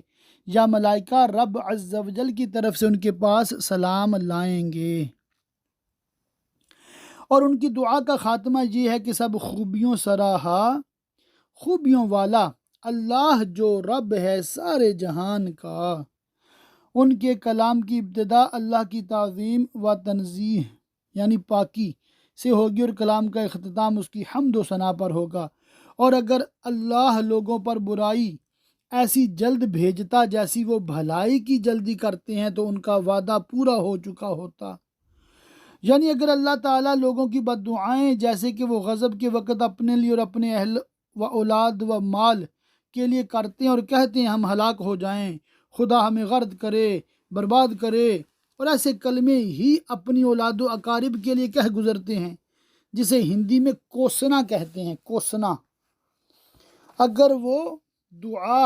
یا ملائکہ رب عز و جل کی طرف سے ان کے پاس سلام لائیں گے۔ اور ان کی دعا کا خاتمہ یہ ہے کہ سب خوبیوں سراہا، خوبیوں والا اللہ جو رب ہے سارے جہان کا۔ ان کے کلام کی ابتدا اللہ کی تعظیم و تنزیہ یعنی پاکی سے ہوگی، اور کلام کا اختتام اس کی حمد و ثنا پر ہوگا۔ اور اگر اللہ لوگوں پر برائی ایسی جلد بھیجتا جیسی وہ بھلائی کی جلدی کرتے ہیں تو ان کا وعدہ پورا ہو چکا ہوتا۔ یعنی اگر اللہ تعالیٰ لوگوں کی بد دعائیں جیسے کہ وہ غضب کے وقت اپنے لیے اور اپنے اہل و اولاد و مال کے لیے کرتے ہیں اور کہتے ہیں ہم ہلاک ہو جائیں، خدا ہمیں غرق کرے، برباد کرے، اور ایسے کلمے ہی اپنی اولاد و اقارب کے لیے کہہ گزرتے ہیں، جسے ہندی میں کوسنا کہتے ہیں، کوسنا۔ اگر وہ دعا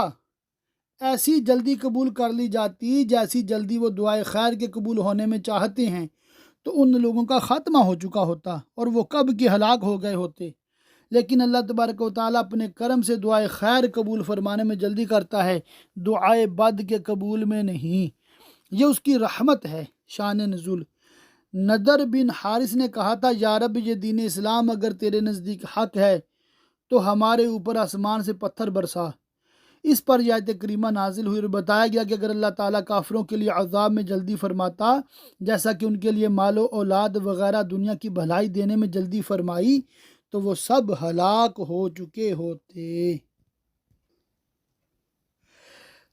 ایسی جلدی قبول کر لی جاتی جیسی جلدی وہ دعائے خیر کے قبول ہونے میں چاہتے ہیں تو ان لوگوں کا خاتمہ ہو چکا ہوتا اور وہ کب کے ہلاک ہو گئے ہوتے۔ لیکن اللہ تبارک و تعالیٰ اپنے کرم سے دعائے خیر قبول فرمانے میں جلدی کرتا ہے، دعائے بد کے قبول میں نہیں۔ یہ اس کی رحمت ہے۔ شان نزول: نضر بن حارث نے کہا تھا، یا رب یہ دین اسلام اگر تیرے نزدیک حق ہے تو ہمارے اوپر آسمان سے پتھر برسا۔ اس پر یہ آیت کریمہ نازل ہوئی اور بتایا گیا کہ اگر اللہ تعالیٰ کافروں کے لیے عذاب میں جلدی فرماتا جیسا کہ ان کے لیے مال و اولاد وغیرہ دنیا کی بھلائی دینے میں جلدی فرمائی تو وہ سب ہلاک ہو چکے ہوتے۔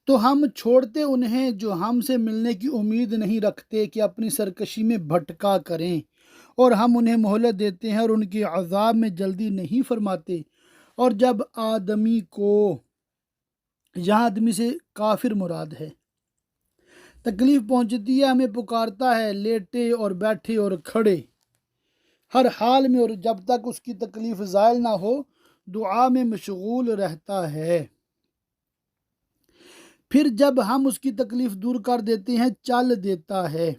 تو ہم چھوڑتے انہیں جو ہم سے ملنے کی امید نہیں رکھتے کہ اپنی سرکشی میں بھٹکا کریں، اور ہم انہیں مہلت دیتے ہیں اور ان کے عذاب میں جلدی نہیں فرماتے۔ اور جب آدمی کو، یہاں آدمی سے کافر مراد ہے، تکلیف پہنچتی ہے، ہمیں پکارتا ہے لیٹے اور بیٹھے اور کھڑے ہر حال میں، اور جب تک اس کی تکلیف زائل نہ ہو دعا میں مشغول رہتا ہے۔ پھر جب ہم اس کی تکلیف دور کر دیتے ہیں چل دیتا ہے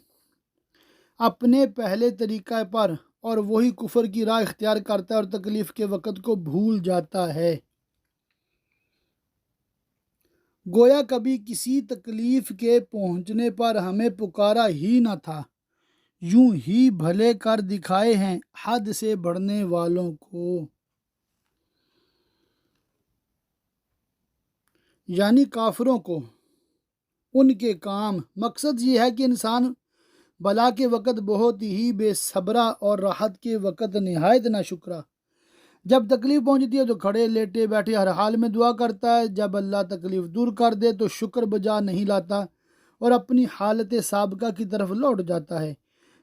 اپنے پہلے طریقہ پر، اور وہی کفر کی راہ اختیار کرتا ہے اور تکلیف کے وقت کو بھول جاتا ہے، گویا کبھی کسی تکلیف کے پہنچنے پر ہمیں پکارا ہی نہ تھا، یوں ہی بھلے کر دکھائے ہیں حد سے بڑھنے والوں کو۔ یعنی کافروں کو، ان کے کام۔ مقصد یہ ہے کہ انسان بلا کے وقت بہت ہی بے صبرا اور راحت کے وقت نہایت ناشکرا۔ جب تکلیف پہنچتی ہے تو کھڑے لیٹے بیٹھے ہر حال میں دعا کرتا ہے، جب اللہ تکلیف دور کر دے تو شکر بجا نہیں لاتا اور اپنی حالت سابقہ کی طرف لوٹ جاتا ہے۔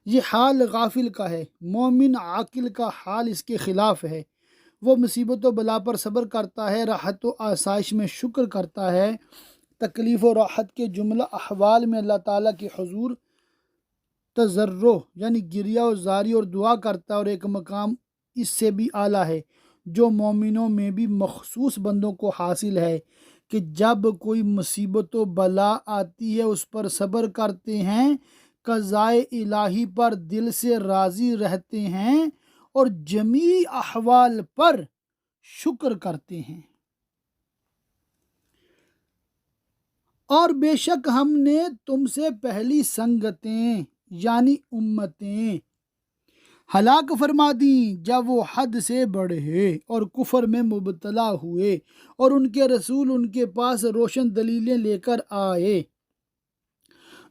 یہ حال غافل کا ہے۔ مومن عاقل کا حال اس کے خلاف ہے۔ وہ مصیبت و بلا پر صبر کرتا ہے، راحت و آسائش میں شکر کرتا ہے، تکلیف و راحت کے جملہ احوال میں اللہ تعالیٰ کے حضور تضرع یعنی گریہ و زاری اور دعا کرتا ہے، اور ایک مقام اس سے بھی اعلیٰ ہے، جو مومنوں میں بھی مخصوص بندوں کو حاصل ہے کہ جب کوئی مصیبت و بلا آتی ہے اس پر صبر کرتے ہیں، قضائے الہی پر دل سے راضی رہتے ہیں اور جمیع احوال پر شکر کرتے ہیں۔ اور بے شک ہم نے تم سے پہلی سنگتیں یعنی امتیں ہلاک فرما دیں جب وہ حد سے بڑھے اور کفر میں مبتلا ہوئے اور ان کے رسول ان کے پاس روشن دلیلیں لے کر آئے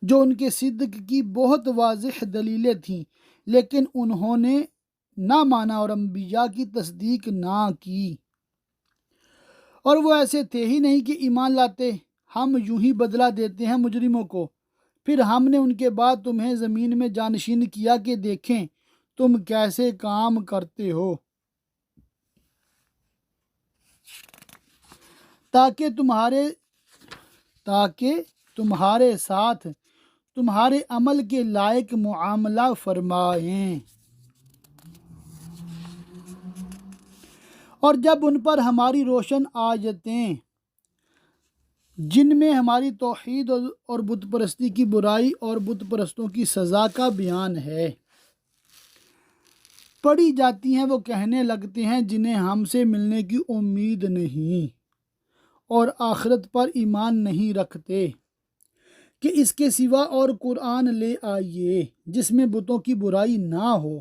جو ان کے صدق کی بہت واضح دلیلیں تھیں، لیکن انہوں نے نہ مانا اور انبیاء کی تصدیق نہ کی، اور وہ ایسے تھے ہی نہیں کہ ایمان لاتے۔ ہم یوں ہی بدلہ دیتے ہیں مجرموں کو، پھر ہم نے ان کے بعد تمہیں زمین میں جانشین کیا کہ دیکھیں تم کیسے کام کرتے ہو، تاکہ تمہارے ساتھ تمہارے عمل کے لائق معاملہ فرمائیں۔ اور جب ان پر ہماری روشن آیتیں جن میں ہماری توحید اور بت پرستی کی برائی اور بت پرستوں کی سزا کا بیان ہے پڑھی جاتی ہیں، وہ کہنے لگتے ہیں جنہیں ہم سے ملنے کی امید نہیں اور آخرت پر ایمان نہیں رکھتے کہ اس کے سوا اور قرآن لے آئیے جس میں بتوں کی برائی نہ ہو،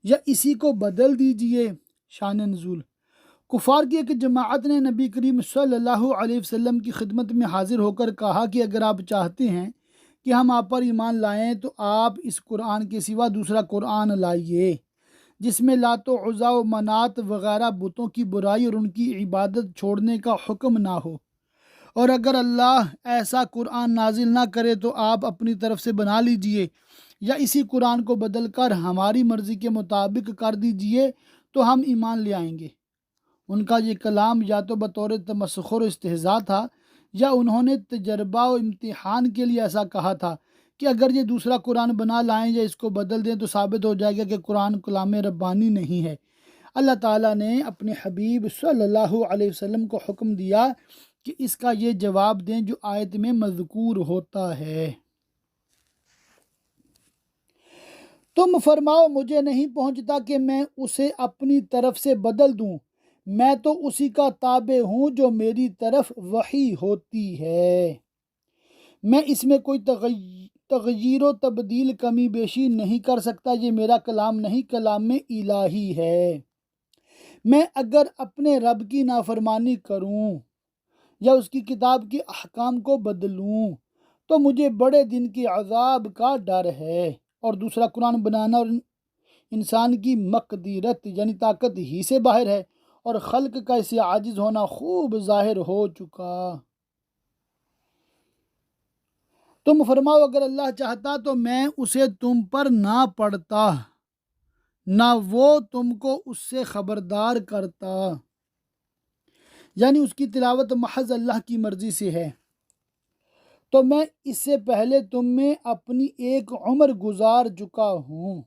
یا اسی کو بدل دیجئے۔ شان نزول: کفار کی ایک جماعت نے نبی کریم صلی اللہ علیہ وسلم کی خدمت میں حاضر ہو کر کہا کہ اگر آپ چاہتے ہیں کہ ہم آپ پر ایمان لائیں تو آپ اس قرآن کے سوا دوسرا قرآن لائیے جس میں لات و عزا و منات وغیرہ بتوں کی برائی اور ان کی عبادت چھوڑنے کا حکم نہ ہو، اور اگر اللہ ایسا قرآن نازل نہ کرے تو آپ اپنی طرف سے بنا لیجئے یا اسی قرآن کو بدل کر ہماری مرضی کے مطابق کر دیجئے تو ہم ایمان لے آئیں گے۔ ان کا یہ کلام یا تو بطور تمسخر و استہزاء تھا، یا انہوں نے تجربہ و امتحان کے لیے ایسا کہا تھا کہ اگر یہ دوسرا قرآن بنا لائیں یا اس کو بدل دیں تو ثابت ہو جائے گا کہ قرآن کلام ربانی نہیں ہے۔ اللہ تعالیٰ نے اپنے حبیب صلی اللہ علیہ وسلم کو حکم دیا کہ اس کا یہ جواب دیں جو آیت میں مذکور ہوتا ہے۔ تم فرماؤ مجھے نہیں پہنچتا کہ میں اسے اپنی طرف سے بدل دوں، میں تو اسی کا تابع ہوں جو میری طرف وحی ہوتی ہے، میں اس میں کوئی تغیر و تبدیل کمی بیشی نہیں کر سکتا، یہ میرا کلام نہیں، کلام الہی ہے۔ میں اگر اپنے رب کی نافرمانی کروں یا اس کی کتاب کے احکام کو بدلوں تو مجھے بڑے دن کے عذاب کا ڈر ہے، اور دوسرا قرآن بنانا اور انسان کی مقدرت یعنی طاقت ہی سے باہر ہے، اور خلق کا اسے عاجز ہونا خوب ظاہر ہو چکا۔ تم فرماؤ اگر اللہ چاہتا تو میں اسے تم پر نہ پڑھتا، نہ وہ تم کو اس سے خبردار کرتا، یعنی اس کی تلاوت محض اللہ کی مرضی سے ہے۔ تو میں اس سے پہلے تم میں اپنی ایک عمر گزار چکا ہوں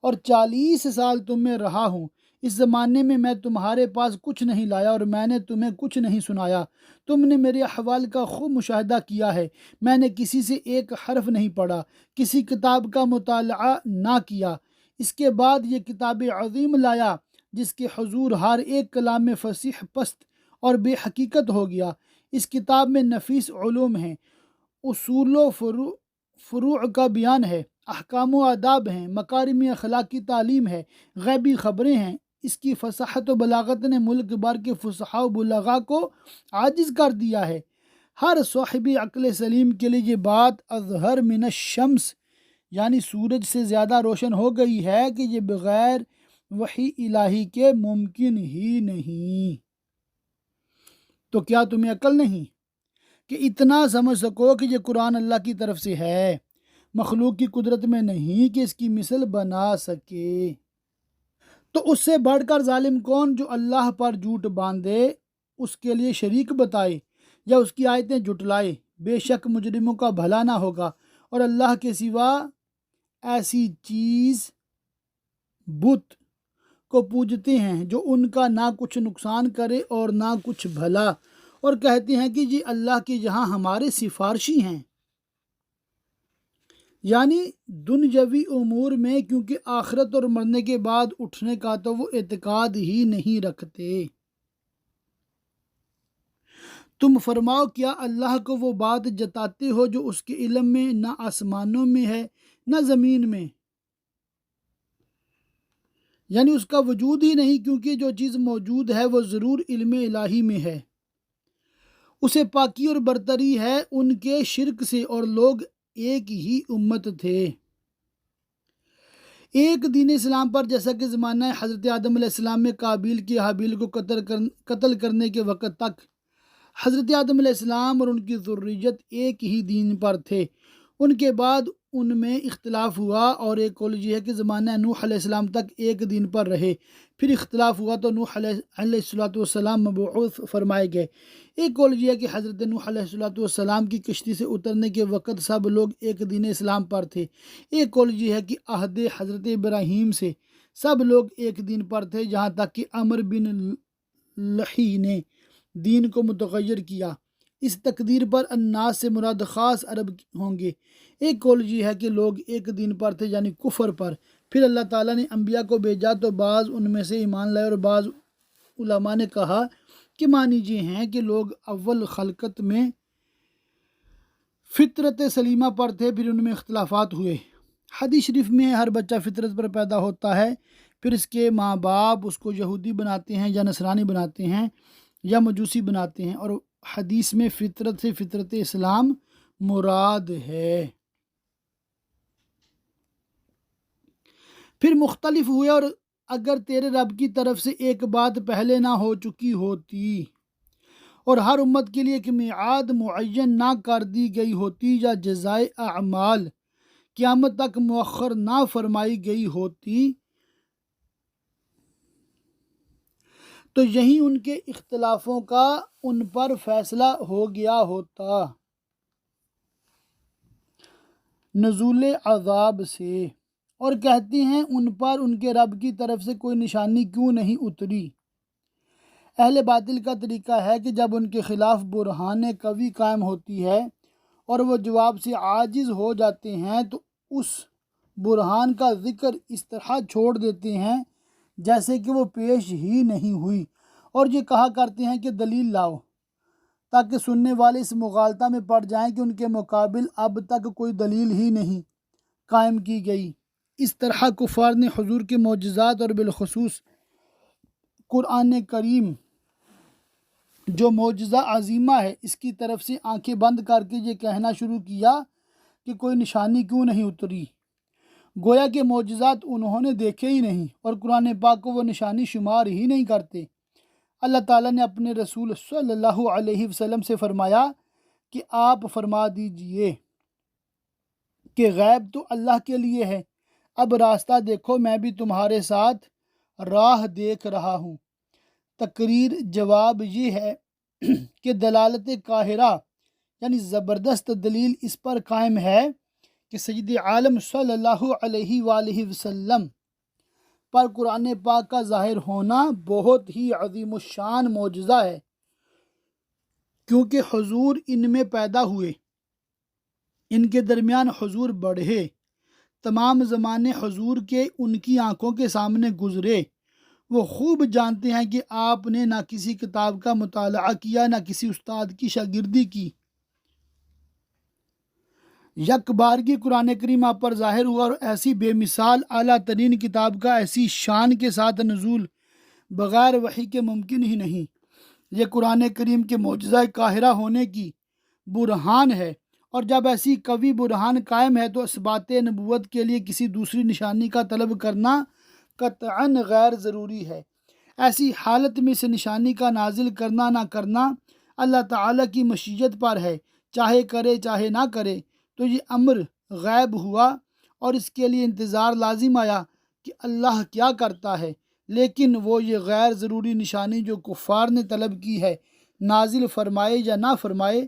اور 40 سال تم میں رہا ہوں، اس زمانے میں میں تمہارے پاس کچھ نہیں لایا اور میں نے تمہیں کچھ نہیں سنایا، تم نے میرے احوال کا خوب مشاہدہ کیا ہے، میں نے کسی سے ایک حرف نہیں پڑھا، کسی کتاب کا مطالعہ نہ کیا، اس کے بعد یہ کتاب عظیم لایا جس کے حضور ہر ایک کلام میں فصیح پست اور بے حقیقت ہو گیا۔ اس کتاب میں نفیس علوم ہیں، اصول و فروع کا بیان ہے، احکام و آداب ہیں، مکارم اخلاق کی تعلیم ہے، غیبی خبریں ہیں۔ اس کی فصاحت و بلاغت نے ملک بھر کے فصحاء و بلغاء کو عاجز کر دیا ہے۔ ہر صاحب عقل سلیم کے لیے یہ بات اظہر من الشمس یعنی سورج سے زیادہ روشن ہو گئی ہے کہ یہ بغیر وحی الہی کے ممکن ہی نہیں۔ تو کیا تمہیں عقل نہیں کہ اتنا سمجھ سکو کہ یہ قرآن اللہ کی طرف سے ہے، مخلوق کی قدرت میں نہیں کہ اس کی مثل بنا سکے؟ تو اس سے بڑھ کر ظالم کون جو اللہ پر جھوٹ باندھے، اس کے لیے شریک بتائے یا اس کی آیتیں جھٹلائے؟ بے شک مجرموں کا بھلا نہ ہوگا، اور اللہ کے سوا ایسی چیز بت کو پوجتے ہیں جو ان کا نہ کچھ نقصان کرے اور نہ کچھ بھلا، اور کہتے ہیں کہ جی اللہ کے جہاں ہمارے سفارشی ہیں، یعنی دنیاوی امور میں، کیونکہ آخرت اور مرنے کے بعد اٹھنے کا تو وہ اعتقاد ہی نہیں رکھتے۔ تم فرماؤ کیا اللہ کو وہ بات جتاتے ہو جو اس کے علم میں نہ آسمانوں میں ہے نہ زمین میں، یعنی اس کا وجود ہی نہیں، کیونکہ جو چیز موجود ہے وہ ضرور علم الہی میں ہے، اسے پاکی اور برتری ہے ان کے شرک سے، اور لوگ ایک ہی امت تھے، ایک دین اسلام پر، جیسا کہ زمانہ حضرت آدم علیہ السلام میں قابیل کی حابیل کو قتل کرنے کے وقت تک حضرت آدم علیہ السلام اور ان کی ذریت ایک ہی دین پر تھے۔ ان کے بعد ان میں اختلاف ہوا، اور ایک قول یہ ہے کہ زمانہ نوح علیہ السلام تک ایک دین پر رہے، پھر اختلاف ہوا تو نوح علیہ السلام مبعوث فرمائے گئے۔ ایک قول یہ ہے کہ حضرت نوح علیہ السلام کی کشتی سے اترنے کے وقت سب لوگ ایک دین اسلام پر تھے۔ ایک قول یہ ہے کہ عہد حضرت ابراہیم سے سب لوگ ایک دین پر تھے، جہاں تک کہ عمر بن لحی نے دین کو متغیر کیا۔ اس تقدیر پر الناس سے مراد خاص عرب ہوں گے۔ ایک قول یہ ہے کہ لوگ ایک دین پر تھے، یعنی کفر پر، پھر اللہ تعالیٰ نے انبیاء کو بھیجا تو بعض ان میں سے ایمان لائے، اور بعض علماء نے کہا کہ معنی یہ ہیں کہ لوگ اول خلقت میں فطرت سلیمہ پر تھے، پھر ان میں اختلافات ہوئے۔ حدیث شریف میں ہر بچہ فطرت پر پیدا ہوتا ہے، پھر اس کے ماں باپ اس کو یہودی بناتے ہیں یا نصرانی بناتے ہیں یا مجوسی بناتے ہیں، اور حدیث میں فطرت سے فطرت اسلام مراد ہے۔ پھر مختلف ہوئے، اور اگر تیرے رب کی طرف سے ایک بات پہلے نہ ہو چکی ہوتی اور ہر امت کے لیے ایک میعاد معین نہ کر دی گئی ہوتی، یا جزائے اعمال قیامت تک مؤخر نہ فرمائی گئی ہوتی، تو یہی ان کے اختلافوں کا ان پر فیصلہ ہو گیا ہوتا نزول عذاب سے۔ اور کہتے ہیں ان پر ان کے رب کی طرف سے کوئی نشانی کیوں نہیں اتری؟ اہل باطل کا طریقہ ہے کہ جب ان کے خلاف برہان قوی قائم ہوتی ہے اور وہ جواب سے عاجز ہو جاتے ہیں تو اس برہان کا ذکر اس طرح چھوڑ دیتے ہیں جیسے کہ وہ پیش ہی نہیں ہوئی، اور یہ کہا کرتے ہیں کہ دلیل لاؤ، تاکہ سننے والے اس مغالطہ میں پڑ جائیں کہ ان کے مقابل اب تک کوئی دلیل ہی نہیں قائم کی گئی۔ اس طرح کفار نے حضور کے معجزات اور بالخصوص قرآن کریم جو معجزہ عظیمہ ہے اس کی طرف سے آنکھیں بند کر کے یہ کہنا شروع کیا کہ کوئی نشانی کیوں نہیں اتری، گویا کہ معجزات انہوں نے دیکھے ہی نہیں، اور قرآن پاک کو وہ نشانی شمار ہی نہیں کرتے۔ اللہ تعالیٰ نے اپنے رسول صلی اللہ علیہ وسلم سے فرمایا کہ آپ فرما دیجئے کہ غیب تو اللہ کے لیے ہے، اب راستہ دیکھو، میں بھی تمہارے ساتھ راہ دیکھ رہا ہوں۔ تقریر جواب یہ ہے کہ دلالت قاہرہ یعنی زبردست دلیل اس پر قائم ہے کہ سید عالم صلی اللہ علیہ وآلہ وسلم پر قرآن پاک کا ظاہر ہونا بہت ہی عظیم الشان معجزہ ہے، کیونکہ حضور ان میں پیدا ہوئے، ان کے درمیان حضور بڑھے، تمام زمانے حضور کے ان کی آنکھوں کے سامنے گزرے، وہ خوب جانتے ہیں کہ آپ نے نہ کسی کتاب کا مطالعہ کیا نہ کسی استاد کی شاگردی کی، یک بارگی قرآن کریم آپ پر ظاہر ہوا، اور ایسی بے مثال اعلیٰ ترین کتاب کا ایسی شان کے ساتھ نزول بغیر وحی کے ممکن ہی نہیں۔ یہ قرآن کریم کے معجزہ قاہرہ ہونے کی برہان ہے، اور جب ایسی قوی برہان قائم ہے تو اثبات نبوت کے لیے کسی دوسری نشانی کا طلب کرنا قطعاً غیر ضروری ہے۔ ایسی حالت میں سے نشانی کا نازل کرنا نہ کرنا اللہ تعالیٰ کی مشیت پر ہے، چاہے کرے چاہے نہ کرے، تو یہ امر غیب ہوا اور اس کے لیے انتظار لازم آیا کہ اللہ کیا کرتا ہے، لیکن وہ یہ غیر ضروری نشانی جو کفار نے طلب کی ہے نازل فرمائے یا نہ فرمائے،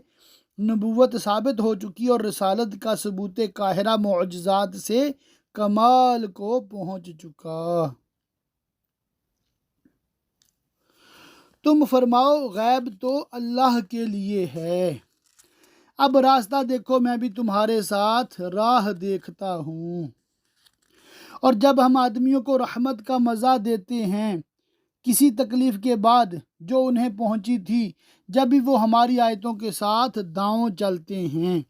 نبوت ثابت ہو چکی اور رسالت کا ثبوت قاہرہ معجزات سے کمال کو پہنچ چکا۔ تم فرماؤ غیب تو اللہ کے لیے ہے، اب راستہ دیکھو، میں بھی تمہارے ساتھ راہ دیکھتا ہوں۔ اور جب ہم آدمیوں کو رحمت کا مزہ دیتے ہیں کسی تکلیف کے بعد جو انہیں پہنچی تھی، جب بھی وہ ہماری آیتوں کے ساتھ داؤں چلتے ہیں۔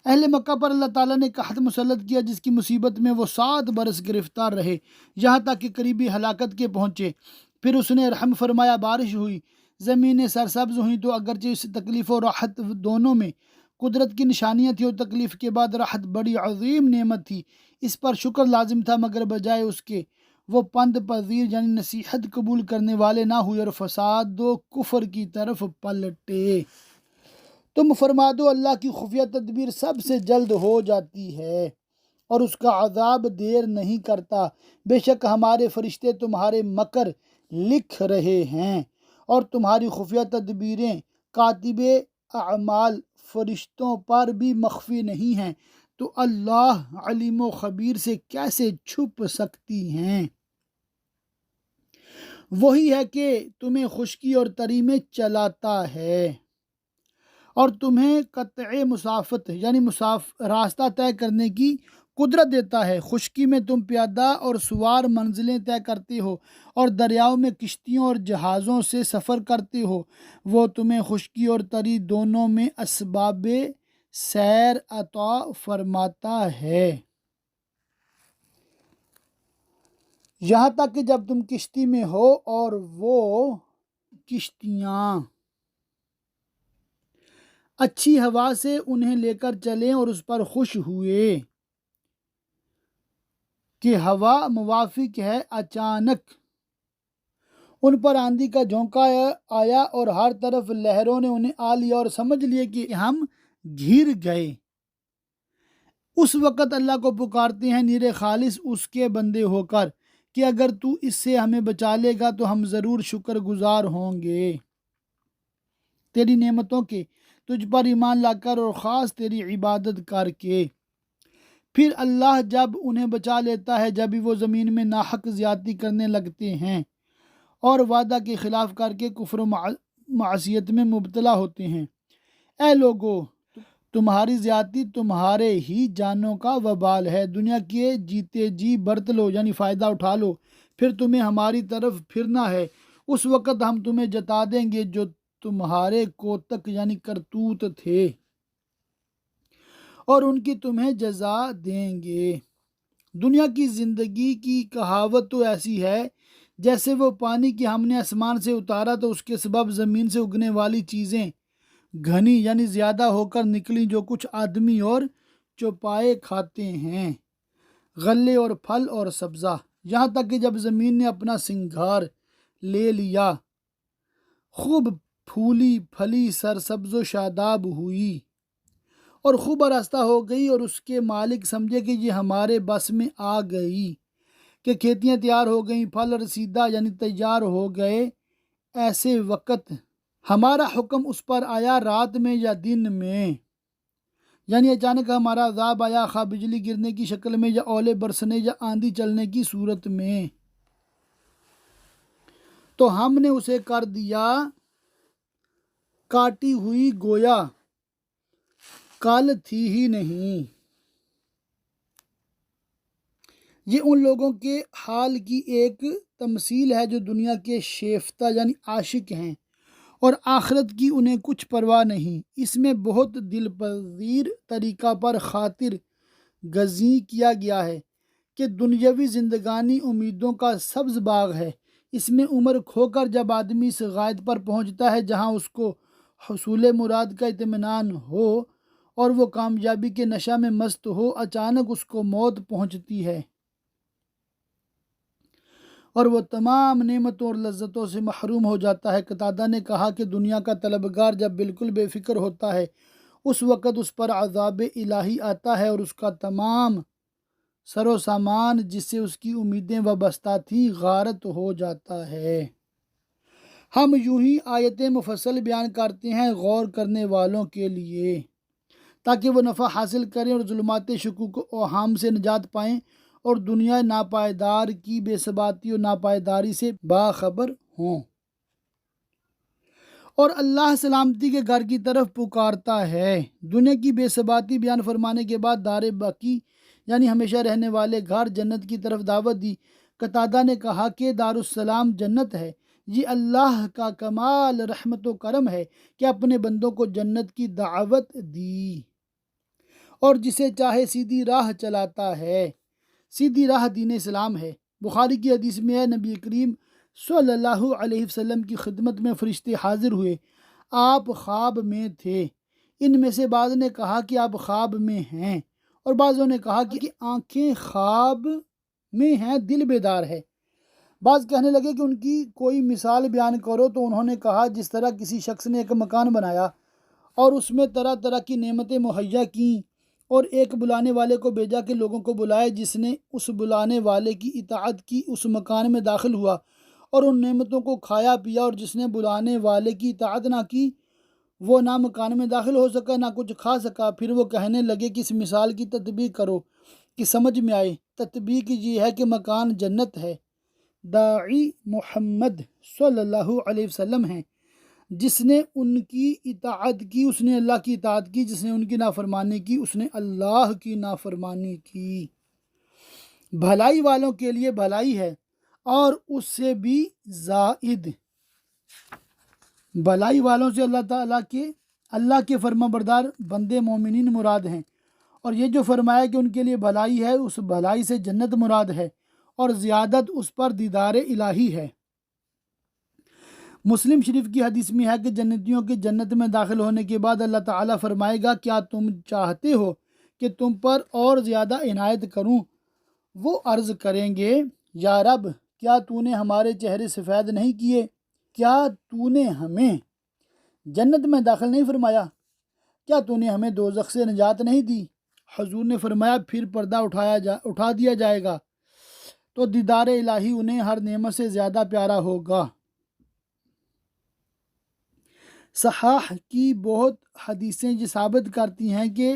اہل مکہ پر اللہ تعالیٰ نے قحط مسلط کیا، جس کی مصیبت میں وہ 7 برس گرفتار رہے، یہاں تک کہ قریبی ہلاکت کے پہنچے۔ پھر اس نے رحم فرمایا، بارش ہوئی، زمینیں سرسبز ہوئیں، تو اگرچہ اس تکلیف و راحت دونوں میں قدرت کی نشانیاں تھیں، اور تکلیف کے بعد راحت بڑی عظیم نعمت تھی، اس پر شکر لازم تھا، مگر بجائے اس کے وہ پند پذیر یعنی نصیحت قبول کرنے والے نہ ہوئے اور فساد و کفر کی طرف پلٹے۔ تم فرما دو اللہ کی خفیہ تدبیر سب سے جلد ہو جاتی ہے اور اس کا عذاب دیر نہیں کرتا، بے شک ہمارے فرشتے تمہارے مکر لکھ رہے ہیں، اور تمہاری خفیہ تدبیریں کاتب اعمال فرشتوں پر بھی مخفی نہیں ہیں، تو اللہ علیم و خبیر سے کیسے چھپ سکتی ہیں۔ وہی ہے کہ تمہیں خشکی اور تری میں چلاتا ہے اور تمہیں قطع مسافت یعنی راستہ طے کرنے کی قدرت دیتا ہے۔ خشکی میں تم پیادہ اور سوار منزلیں طے کرتے ہو اور دریاؤں میں کشتیوں اور جہازوں سے سفر کرتے ہو۔ وہ تمہیں خشکی اور تری دونوں میں اسباب سیر عطا فرماتا ہے، یہاں تک کہ جب تم کشتی میں ہو اور وہ کشتیاں اچھی ہوا سے انہیں لے کر چلیں اور اس پر خوش ہوئے کہ ہوا موافق ہے، اچانک ان پر آندھی کا جھونکا آیا اور ہر طرف لہروں نے انہیں آ لیا اور سمجھ لیے کہ ہم گھر گئے۔ اس وقت اللہ کو پکارتے ہیں نیر خالص اس کے بندے ہو کر کہ اگر تو اس سے ہمیں بچا لے گا تو ہم ضرور شکر گزار ہوں گے، تیری نعمتوں کے، تجھ پر ایمان لا کر اور خاص تیری عبادت کر کے۔ پھر اللہ جب انہیں بچا لیتا ہے جب بھی وہ زمین میں ناحق زیادتی کرنے لگتے ہیں اور وعدہ کے خلاف کر کے کفر و معصیت میں مبتلا ہوتے ہیں۔ اے لوگو، تمہاری زیادتی تمہارے ہی جانوں کا وبال ہے، دنیا کے جیتے جی برت لو یعنی فائدہ اٹھا لو، پھر تمہیں ہماری طرف پھرنا ہے، اس وقت ہم تمہیں جتا دیں گے جو تمہارے کوتک یعنی کرتوت تھے اور ان کی تمہیں جزا دیں گے۔ دنیا کی زندگی کی کہاوت تو ایسی ہے جیسے وہ پانی کہ ہم نے آسمان سے اتارا تو اس کے سبب زمین سے اگنے والی چیزیں گھنی یعنی زیادہ ہو کر نکلی، جو کچھ آدمی اور چوپائے کھاتے ہیں، غلے اور پھل اور سبزہ، یہاں تک کہ جب زمین نے اپنا سنگھار لے لیا، خوب پھولی پھلی سرسبز و شاداب ہوئی اور خوب آراستہ ہو گئی، اور اس کے مالک سمجھے کہ یہ ہمارے بس میں آ گئی، کہ کھیتیاں تیار ہو گئیں، پھل رسیدہ یعنی تیار ہو گئے، ایسے وقت ہمارا حکم اس پر آیا رات میں یا دن میں، یعنی اچانک ہمارا عذاب آیا، خواہ بجلی گرنے کی شکل میں یا اولے برسنے یا آندھی چلنے کی صورت میں، تو ہم نے اسے کر دیا کاٹی ہوئی گویا کل تھی ہی نہیں۔ یہ ان لوگوں کے حال کی ایک تمثیل ہے جو دنیا کے شیفتہ یعنی عاشق ہیں اور آخرت کی انہیں کچھ پرواہ نہیں۔ اس میں بہت دل پذیر طریقہ پر خاطر گزیں کیا گیا ہے کہ دنیاوی زندگانی امیدوں کا سبز باغ ہے، اس میں عمر کھو کر جب آدمی اس غائط پر پہنچتا ہے جہاں اس کو حصول مراد کا اطمینان ہو اور وہ کامیابی کے نشہ میں مست ہو، اچانک اس کو موت پہنچتی ہے اور وہ تمام نعمتوں اور لذتوں سے محروم ہو جاتا ہے۔ قتادہ نے کہا کہ دنیا کا طلبگار جب بالکل بے فکر ہوتا ہے اس وقت اس پر عذاب الہی آتا ہے اور اس کا تمام سر و سامان جس سے اس کی امیدیں وابستہ تھیں غارت ہو جاتا ہے۔ ہم یوں ہی آیتیں مفصل بیان کرتے ہیں غور کرنے والوں کے لیے، تاکہ وہ نفع حاصل کریں اور ظلمات شکوک و اوہام سے نجات پائیں اور دنیا ناپائیدار کی بے ثباتی اور ناپائیداری سے باخبر ہوں۔ اور اللہ سلامتی کے گھر کی طرف پکارتا ہے۔ دنیا کی بے ثباتی بیان فرمانے کے بعد دار باقی یعنی ہمیشہ رہنے والے گھر جنت کی طرف دعوت دی۔ قتادہ نے کہا کہ دارالسلام جنت ہے۔ یہ اللہ کا کمال رحمت و کرم ہے کہ اپنے بندوں کو جنت کی دعوت دی اور جسے چاہے سیدھی راہ چلاتا ہے۔ سیدھی راہ دین اسلام ہے۔ بخاری کی حدیث میں ہے، نبی کریم صلی اللہ علیہ وسلم کی خدمت میں فرشتے حاضر ہوئے۔ آپ خواب میں تھے۔ ان میں سے بعض نے کہا کہ آپ خواب میں ہیں، اور بعضوں نے کہا کہ آنکھیں خواب میں ہیں، دل بیدار ہے۔ بعض کہنے لگے کہ ان کی کوئی مثال بیان کرو، تو انہوں نے کہا جس طرح کسی شخص نے ایک مکان بنایا اور اس میں طرح طرح کی نعمتیں مہیا کیں اور ایک بلانے والے کو بھیجا کہ لوگوں کو بلائے، جس نے اس بلانے والے کی اطاعت کی اس مکان میں داخل ہوا اور ان نعمتوں کو کھایا پیا، اور جس نے بلانے والے کی اطاعت نہ کی وہ نہ مکان میں داخل ہو سکا نہ کچھ کھا سکا۔ پھر وہ کہنے لگے کہ اس مثال کی تطبیق کرو کہ سمجھ میں آئے۔ تطبیق یہ ہے کہ مکان جنت ہے، داعی محمد صلی اللہ علیہ وسلم ہیں، جس نے ان کی اطاعت کی اس نے اللہ کی اطاعت کی، جس نے ان کی نافرمانی کی اس نے اللہ کی نافرمانی کی۔ بھلائی والوں کے لیے بھلائی ہے اور اس سے بھی زائد۔ بھلائی والوں سے اللہ کے فرما بردار بندے مومنین مراد ہیں، اور یہ جو فرمایا کہ ان کے لیے بھلائی ہے، اس بھلائی سے جنت مراد ہے، اور زیادت اس پر دیدار الہی ہے۔ مسلم شریف کی حدیث میں ہے کہ جنتیوں کے جنت میں داخل ہونے کے بعد اللہ تعالیٰ فرمائے گا، کیا تم چاہتے ہو کہ تم پر اور زیادہ عنایت کروں؟ وہ عرض کریں گے، یا رب، کیا تو نے ہمارے چہرے سفید نہیں کیے؟ کیا تو نے ہمیں جنت میں داخل نہیں فرمایا؟ کیا تو نے ہمیں دوزخ سے نجات نہیں دی؟ حضور نے فرمایا، پھر پردہ اٹھا دیا جائے گا تو دیدار الہی انہیں ہر نعمت سے زیادہ پیارا ہوگا۔ صحاح کی بہت حدیثیں یہ ثابت کرتی ہیں کہ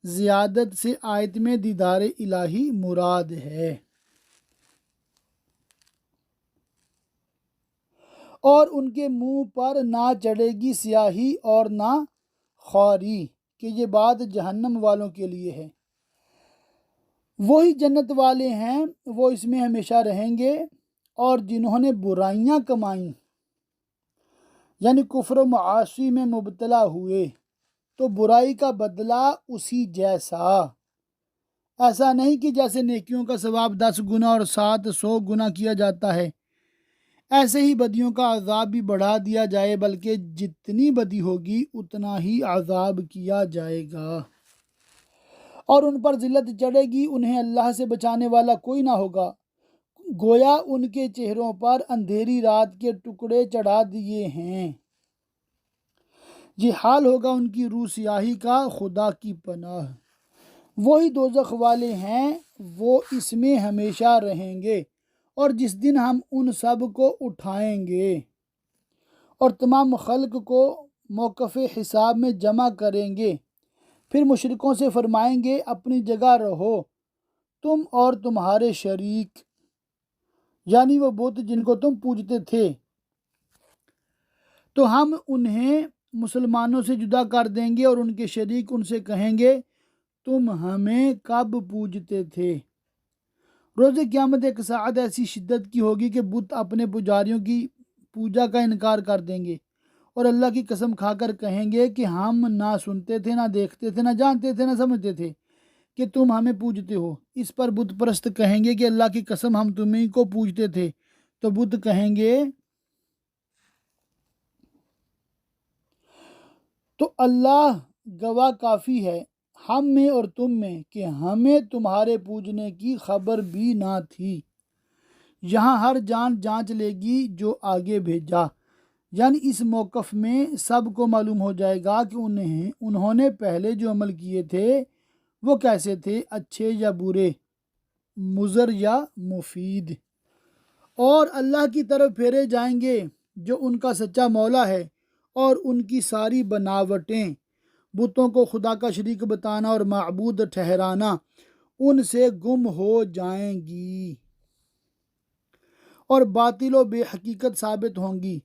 زیادت سے آیت میں دیدار الہی مراد ہے، اور ان کے منہ پر نہ چڑھے گی سیاہی اور نہ خواری، کہ یہ بات جہنم والوں کے لیے ہے۔ وہی جنت والے ہیں، وہ اس میں ہمیشہ رہیں گے، اور جنہوں نے برائیاں کمائیں یعنی کفر و معاصی میں مبتلا ہوئے تو برائی کا بدلہ اسی جیسا، ایسا نہیں کہ جیسے نیکیوں کا ثواب 10 گنا اور 700 گنا کیا جاتا ہے، ایسے ہی بدیوں کا عذاب بھی بڑھا دیا جائے، بلکہ جتنی بدی ہوگی اتنا ہی عذاب کیا جائے گا، اور ان پر ذلت چڑھے گی، انہیں اللہ سے بچانے والا کوئی نہ ہوگا، گویا ان کے چہروں پر اندھیری رات کے ٹکڑے چڑھا دیے ہیں۔ یہ حال ہوگا ان کی روح سیاہی کا، خدا کی پناہ۔ وہی دوزخ والے ہیں، وہ اس میں ہمیشہ رہیں گے، اور جس دن ہم ان سب کو اٹھائیں گے اور تمام خلق کو موقف حساب میں جمع کریں گے، پھر مشرکوں سے فرمائیں گے، اپنی جگہ رہو تم اور تمہارے شریک، یعنی وہ بت جن کو تم پوجتے تھے، تو ہم انہیں مسلمانوں سے جدا کر دیں گے، اور ان کے شریک ان سے کہیں گے، تم ہمیں کب پوجتے تھے؟ روز قیامت ایک ساعت ایسی شدت کی ہوگی کہ بت اپنے پجاریوں کی پوجا کا انکار کر دیں گے، اور اللہ کی قسم کھا کر کہیں گے کہ ہم نہ سنتے تھے، نہ دیکھتے تھے، نہ جانتے تھے، نہ سمجھتے تھے کہ تم ہمیں پوجتے ہو۔ اس پر بت پرست کہیں گے کہ اللہ کی قسم ہم تمہیں کو پوجتے تھے، تو بت کہیں گے تو اللہ گواہ کافی ہے ہم میں اور تم میں کہ ہمیں تمہارے پوجنے کی خبر بھی نہ تھی۔ یہاں ہر جان جانچ لے گی جو آگے بھیجا، یعنی اس موقف میں سب کو معلوم ہو جائے گا کہ انہوں نے پہلے جو عمل کیے تھے وہ کیسے تھے، اچھے یا برے، مضر یا مفید، اور اللہ کی طرف پھیرے جائیں گے جو ان کا سچا مولا ہے، اور ان کی ساری بناوٹیں، بتوں کو خدا کا شریک بتانا اور معبود ٹھہرانا، ان سے گم ہو جائیں گی اور باطل و بے حقیقت ثابت ہوں گی،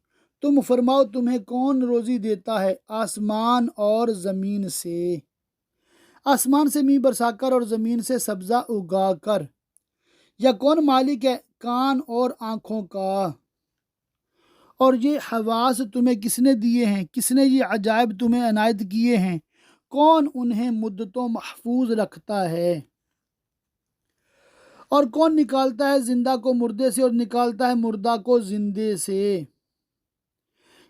تم فرماؤ تمہیں کون روزی دیتا ہے آسمان اور زمین سے، آسمان سے میਂਹ برسا کر اور زمین سے سبزہ اگا کر، یا کون مالک ہے کان اور آنکھوں کا، اور یہ حواس تمہیں کس نے دیے ہیں، کس نے یہ عجائب تمہیں عنایت کیے ہیں، کون انہیں مدتوں محفوظ رکھتا ہے، اور کون نکالتا ہے زندہ کو مردے سے اور نکالتا ہے مردہ کو زندے سے،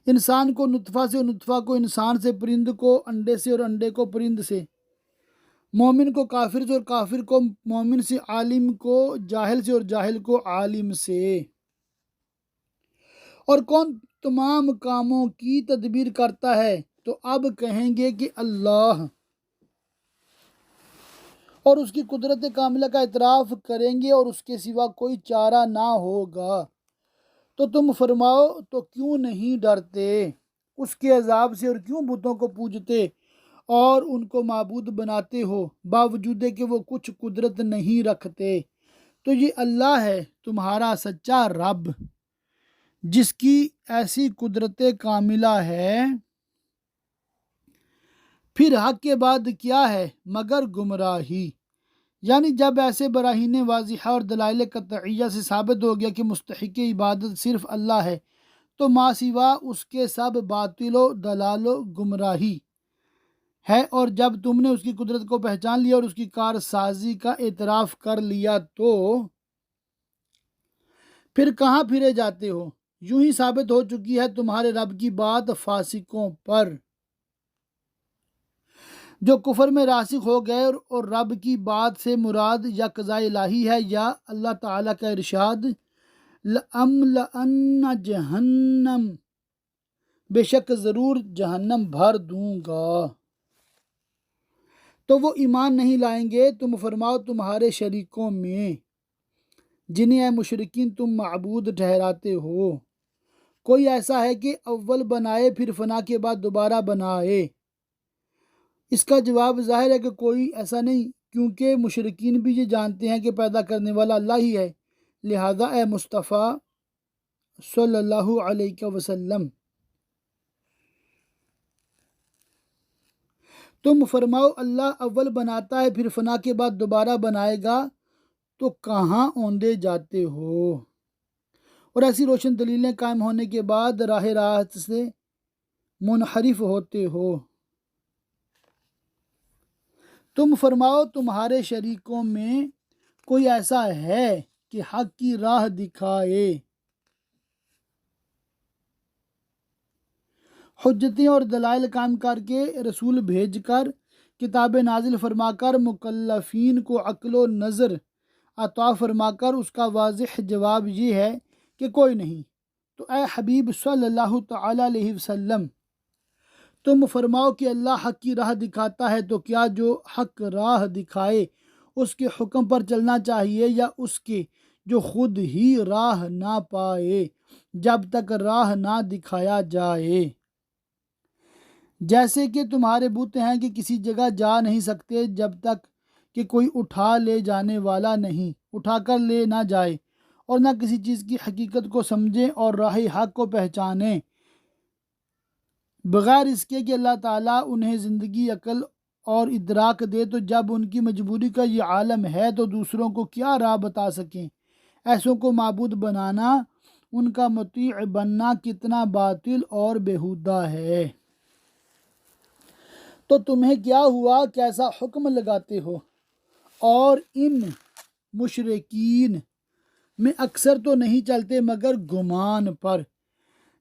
انسان کو نطفہ سے اور نطفہ کو انسان سے، پرند کو انڈے سے اور انڈے کو پرند سے، مومن کو کافر سے اور کافر کو مومن سے، عالم کو جاہل سے اور جاہل کو عالم سے، اور کون تمام کاموں کی تدبیر کرتا ہے، تو اب کہیں گے کہ اللہ، اور اس کی قدرت کاملہ کا اعتراف کریں گے اور اس کے سوا کوئی چارہ نہ ہوگا، تو تم فرماؤ تو کیوں نہیں ڈرتے اس کے عذاب سے، اور کیوں بتوں کو پوجتے اور ان کو معبود بناتے ہو باوجود کہ وہ کچھ قدرت نہیں رکھتے، تو یہ اللہ ہے تمہارا سچا رب جس کی ایسی قدرت کاملہ ہے، پھر حق کے بعد کیا ہے مگر گمراہی، یعنی جب ایسے براہین واضحہ اور دلائل قطعیہ سے ثابت ہو گیا کہ مستحق عبادت صرف اللہ ہے، تو ما سوا اس کے سب باطل و دلال و گمراہی ہے، اور جب تم نے اس کی قدرت کو پہچان لیا اور اس کی کارسازی کا اعتراف کر لیا تو پھر کہاں پھرے جاتے ہو، یوں ہی ثابت ہو چکی ہے تمہارے رب کی بات فاسقوں پر جو کفر میں راسخ ہو گئے، اور رب کی بات سے مراد یا قضاء الہی ہے یا اللہ تعالیٰ کا ارشاد لَأَمْلَأَنَّ جَہَنَّمَ، بے شک ضرور جہنم بھر دوں گا، تو وہ ایمان نہیں لائیں گے۔ تم فرماؤ تمہارے شریکوں میں جنہیں اے مشرکین تم معبود ٹھہراتے ہو، کوئی ایسا ہے کہ اول بنائے پھر فنا کے بعد دوبارہ بنائے؟ اس کا جواب ظاہر ہے کہ کوئی ایسا نہیں، کیونکہ مشرکین بھی یہ جانتے ہیں کہ پیدا کرنے والا اللہ ہی ہے، لہذا اے مصطفیٰ صلی اللہ علیہ وسلم تم فرماؤ اللہ اول بناتا ہے پھر فنا کے بعد دوبارہ بنائے گا، تو کہاں اوندے جاتے ہو، اور ایسی روشن دلیلیں قائم ہونے کے بعد راہ راست سے منحرف ہوتے ہو۔ تم فرماؤ تمہارے شریکوں میں کوئی ایسا ہے کہ حق کی راہ دکھائے، حجتیں اور دلائل قائم کر کے، رسول بھیج کر، کتاب نازل فرما کر، مکلفین کو عقل و نظر عطا فرما کر؟ اس کا واضح جواب یہ ہے کہ کوئی نہیں۔ تو اے حبیب صلی اللہ تعالی علیہ وسلم تم فرماؤ کہ اللہ حق کی راہ دکھاتا ہے، تو کیا جو حق راہ دکھائے اس کے حکم پر چلنا چاہیے، یا اس کے جو خود ہی راہ نہ پائے جب تک راہ نہ دکھایا جائے؟ جیسے کہ تمہارے بت ہیں کہ کسی جگہ جا نہیں سکتے جب تک کہ کوئی اٹھا لے جانے والا نہیں، اٹھا کر لے نہ جائے، اور نہ کسی چیز کی حقیقت کو سمجھیں اور راہ حق کو پہچانیں، بغیر اس کے کہ اللہ تعالیٰ انہیں زندگی، عقل اور ادراک دے۔ تو جب ان کی مجبوری کا یہ عالم ہے تو دوسروں کو کیا راہ بتا سکیں؟ ایسوں کو معبود بنانا، ان کا مطیع بننا کتنا باطل اور بیہودہ ہے۔ تو تمہیں کیا ہوا، کیسا حکم لگاتے ہو؟ اور ان مشرکین میں اکثر تو نہیں چلتے مگر گمان پر،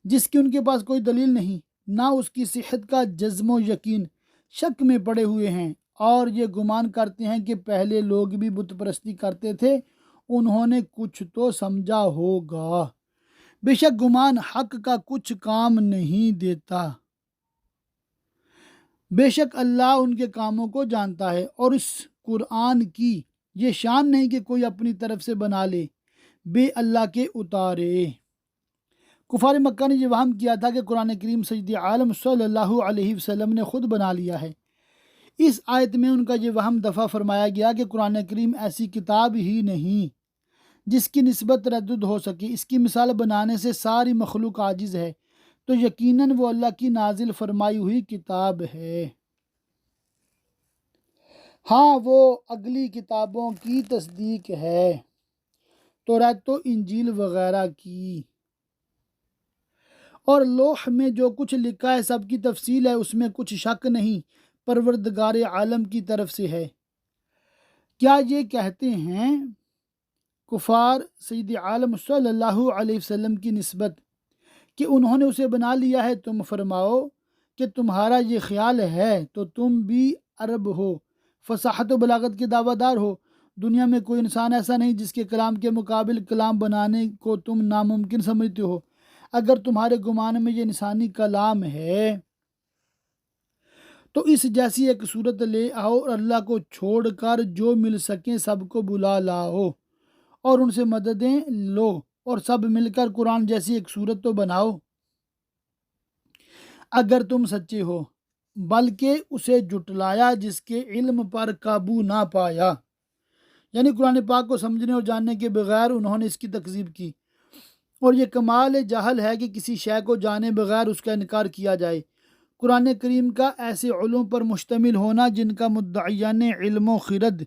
جس کی ان کے پاس کوئی دلیل نہیں، نہ اس کی صحت کا جزم و یقین، شک میں پڑے ہوئے ہیں، اور یہ گمان کرتے ہیں کہ پہلے لوگ بھی بت پرستی کرتے تھے، انہوں نے کچھ تو سمجھا ہوگا۔ بے شک گمان حق کا کچھ کام نہیں دیتا، بے شک اللہ ان کے کاموں کو جانتا ہے، اور اس قرآن کی یہ شان نہیں کہ کوئی اپنی طرف سے بنا لے بے اللہ کے اتارے۔ کفار مکہ نے یہ وہم کیا تھا کہ قرآن کریم سید عالم صلی اللہ علیہ وسلم نے خود بنا لیا ہے۔ اس آیت میں ان کا یہ وہم دفع فرمایا گیا کہ قرآن کریم ایسی کتاب ہی نہیں جس کی نسبت تردد ہو سکے، اس کی مثال بنانے سے ساری مخلوق عاجز ہے، تو یقیناً وہ اللہ کی نازل فرمائی ہوئی کتاب ہے۔ ہاں وہ اگلی کتابوں کی تصدیق ہے، توریت و انجیل وغیرہ کی، اور لوح میں جو کچھ لکھا ہے سب کی تفصیل ہے، اس میں کچھ شک نہیں، پروردگار عالم کی طرف سے ہے۔ کیا یہ کہتے ہیں کفار سید عالم صلی اللہ علیہ وسلم کی نسبت کہ انہوں نے اسے بنا لیا ہے؟ تم فرماؤ کہ تمہارا یہ خیال ہے تو تم بھی عرب ہو، فصاحت و بلاغت کے دعویٰ دار ہو۔ دنیا میں کوئی انسان ایسا نہیں جس کے کلام کے مقابل کلام بنانے کو تم ناممکن سمجھتے ہو۔ اگر تمہارے گمان میں یہ انسانی کلام ہے تو اس جیسی ایک صورت لے آؤ اور اللہ کو چھوڑ کر جو مل سکیں سب کو بلا لاؤ اور ان سے مددیں لو اور سب مل کر قرآن جیسی ایک صورت تو بناؤ اگر تم سچے ہو، بلکہ اسے جٹلایا جس کے علم پر قابو نہ پایا، یعنی قرآن پاک کو سمجھنے اور جاننے کے بغیر انہوں نے اس کی تکذیب کی، اور یہ کمال جہل ہے کہ کسی شے کو جانے بغیر اس کا انکار کیا جائے۔ قرآن کریم کا ایسے علوم پر مشتمل ہونا جن کا مدعیان علم و خرد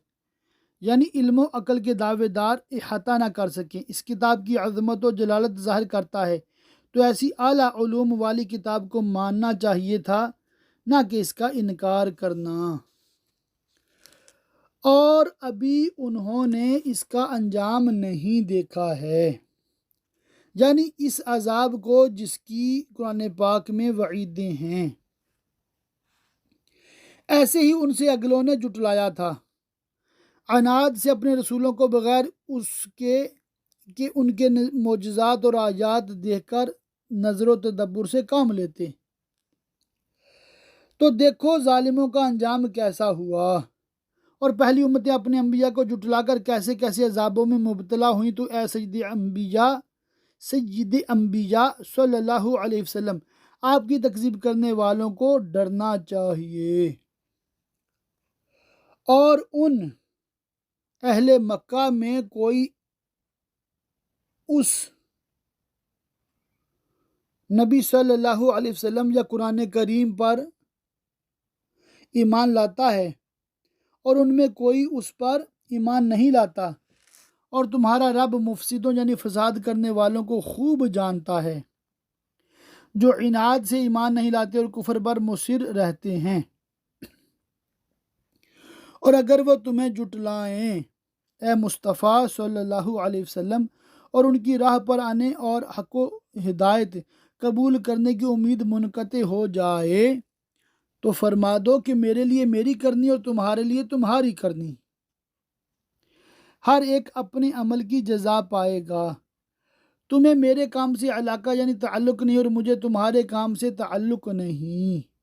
یعنی علم و عقل کے دعوے دار احاطہ نہ کر سکیں، اس کتاب کی عظمت و جلالت ظاہر کرتا ہے۔ تو ایسی اعلیٰ علوم والی کتاب کو ماننا چاہیے تھا، نہ کہ اس کا انکار کرنا۔ اور ابھی انہوں نے اس کا انجام نہیں دیکھا ہے، یعنی اس عذاب کو جس کی قرآن پاک میں وعیدیں ہیں۔ ایسے ہی ان سے اگلوں نے جٹلایا تھا، عناد سے اپنے رسولوں کو بغیر اس کے کہ ان کے معجزات اور آیات دیکھ کر نظر و تدبر سے کام لیتے۔ تو دیکھو ظالموں کا انجام کیسا ہوا، اور پہلی امتیں اپنے انبیاء کو جٹلا کر کیسے کیسے عذابوں میں مبتلا ہوئیں۔ تو اے سید انبیاء صلی اللہ علیہ وسلم، آپ کی تکذیب کرنے والوں کو ڈرنا چاہیے، اور ان اہل مکہ میں کوئی اس نبی صلی اللہ علیہ وسلم یا قرآن کریم پر ایمان لاتا ہے اور ان میں کوئی اس پر ایمان نہیں لاتا، اور تمہارا رب مفسدوں یعنی فساد کرنے والوں کو خوب جانتا ہے، جو عناد سے ایمان نہیں لاتے اور کفر پر مصر رہتے ہیں۔ اور اگر وہ تمہیں جٹلائیں اے مصطفیٰ صلی اللہ علیہ وسلم اور ان کی راہ پر آنے اور حق و ہدایت قبول کرنے کی امید منقطع ہو جائے تو فرما دو کہ میرے لیے میری کرنی اور تمہارے لیے تمہاری کرنی، ہر ایک اپنے عمل کی جزا پائے گا۔ تمہیں میرے کام سے علاقہ یعنی تعلق نہیں، اور مجھے تمہارے کام سے تعلق نہیں۔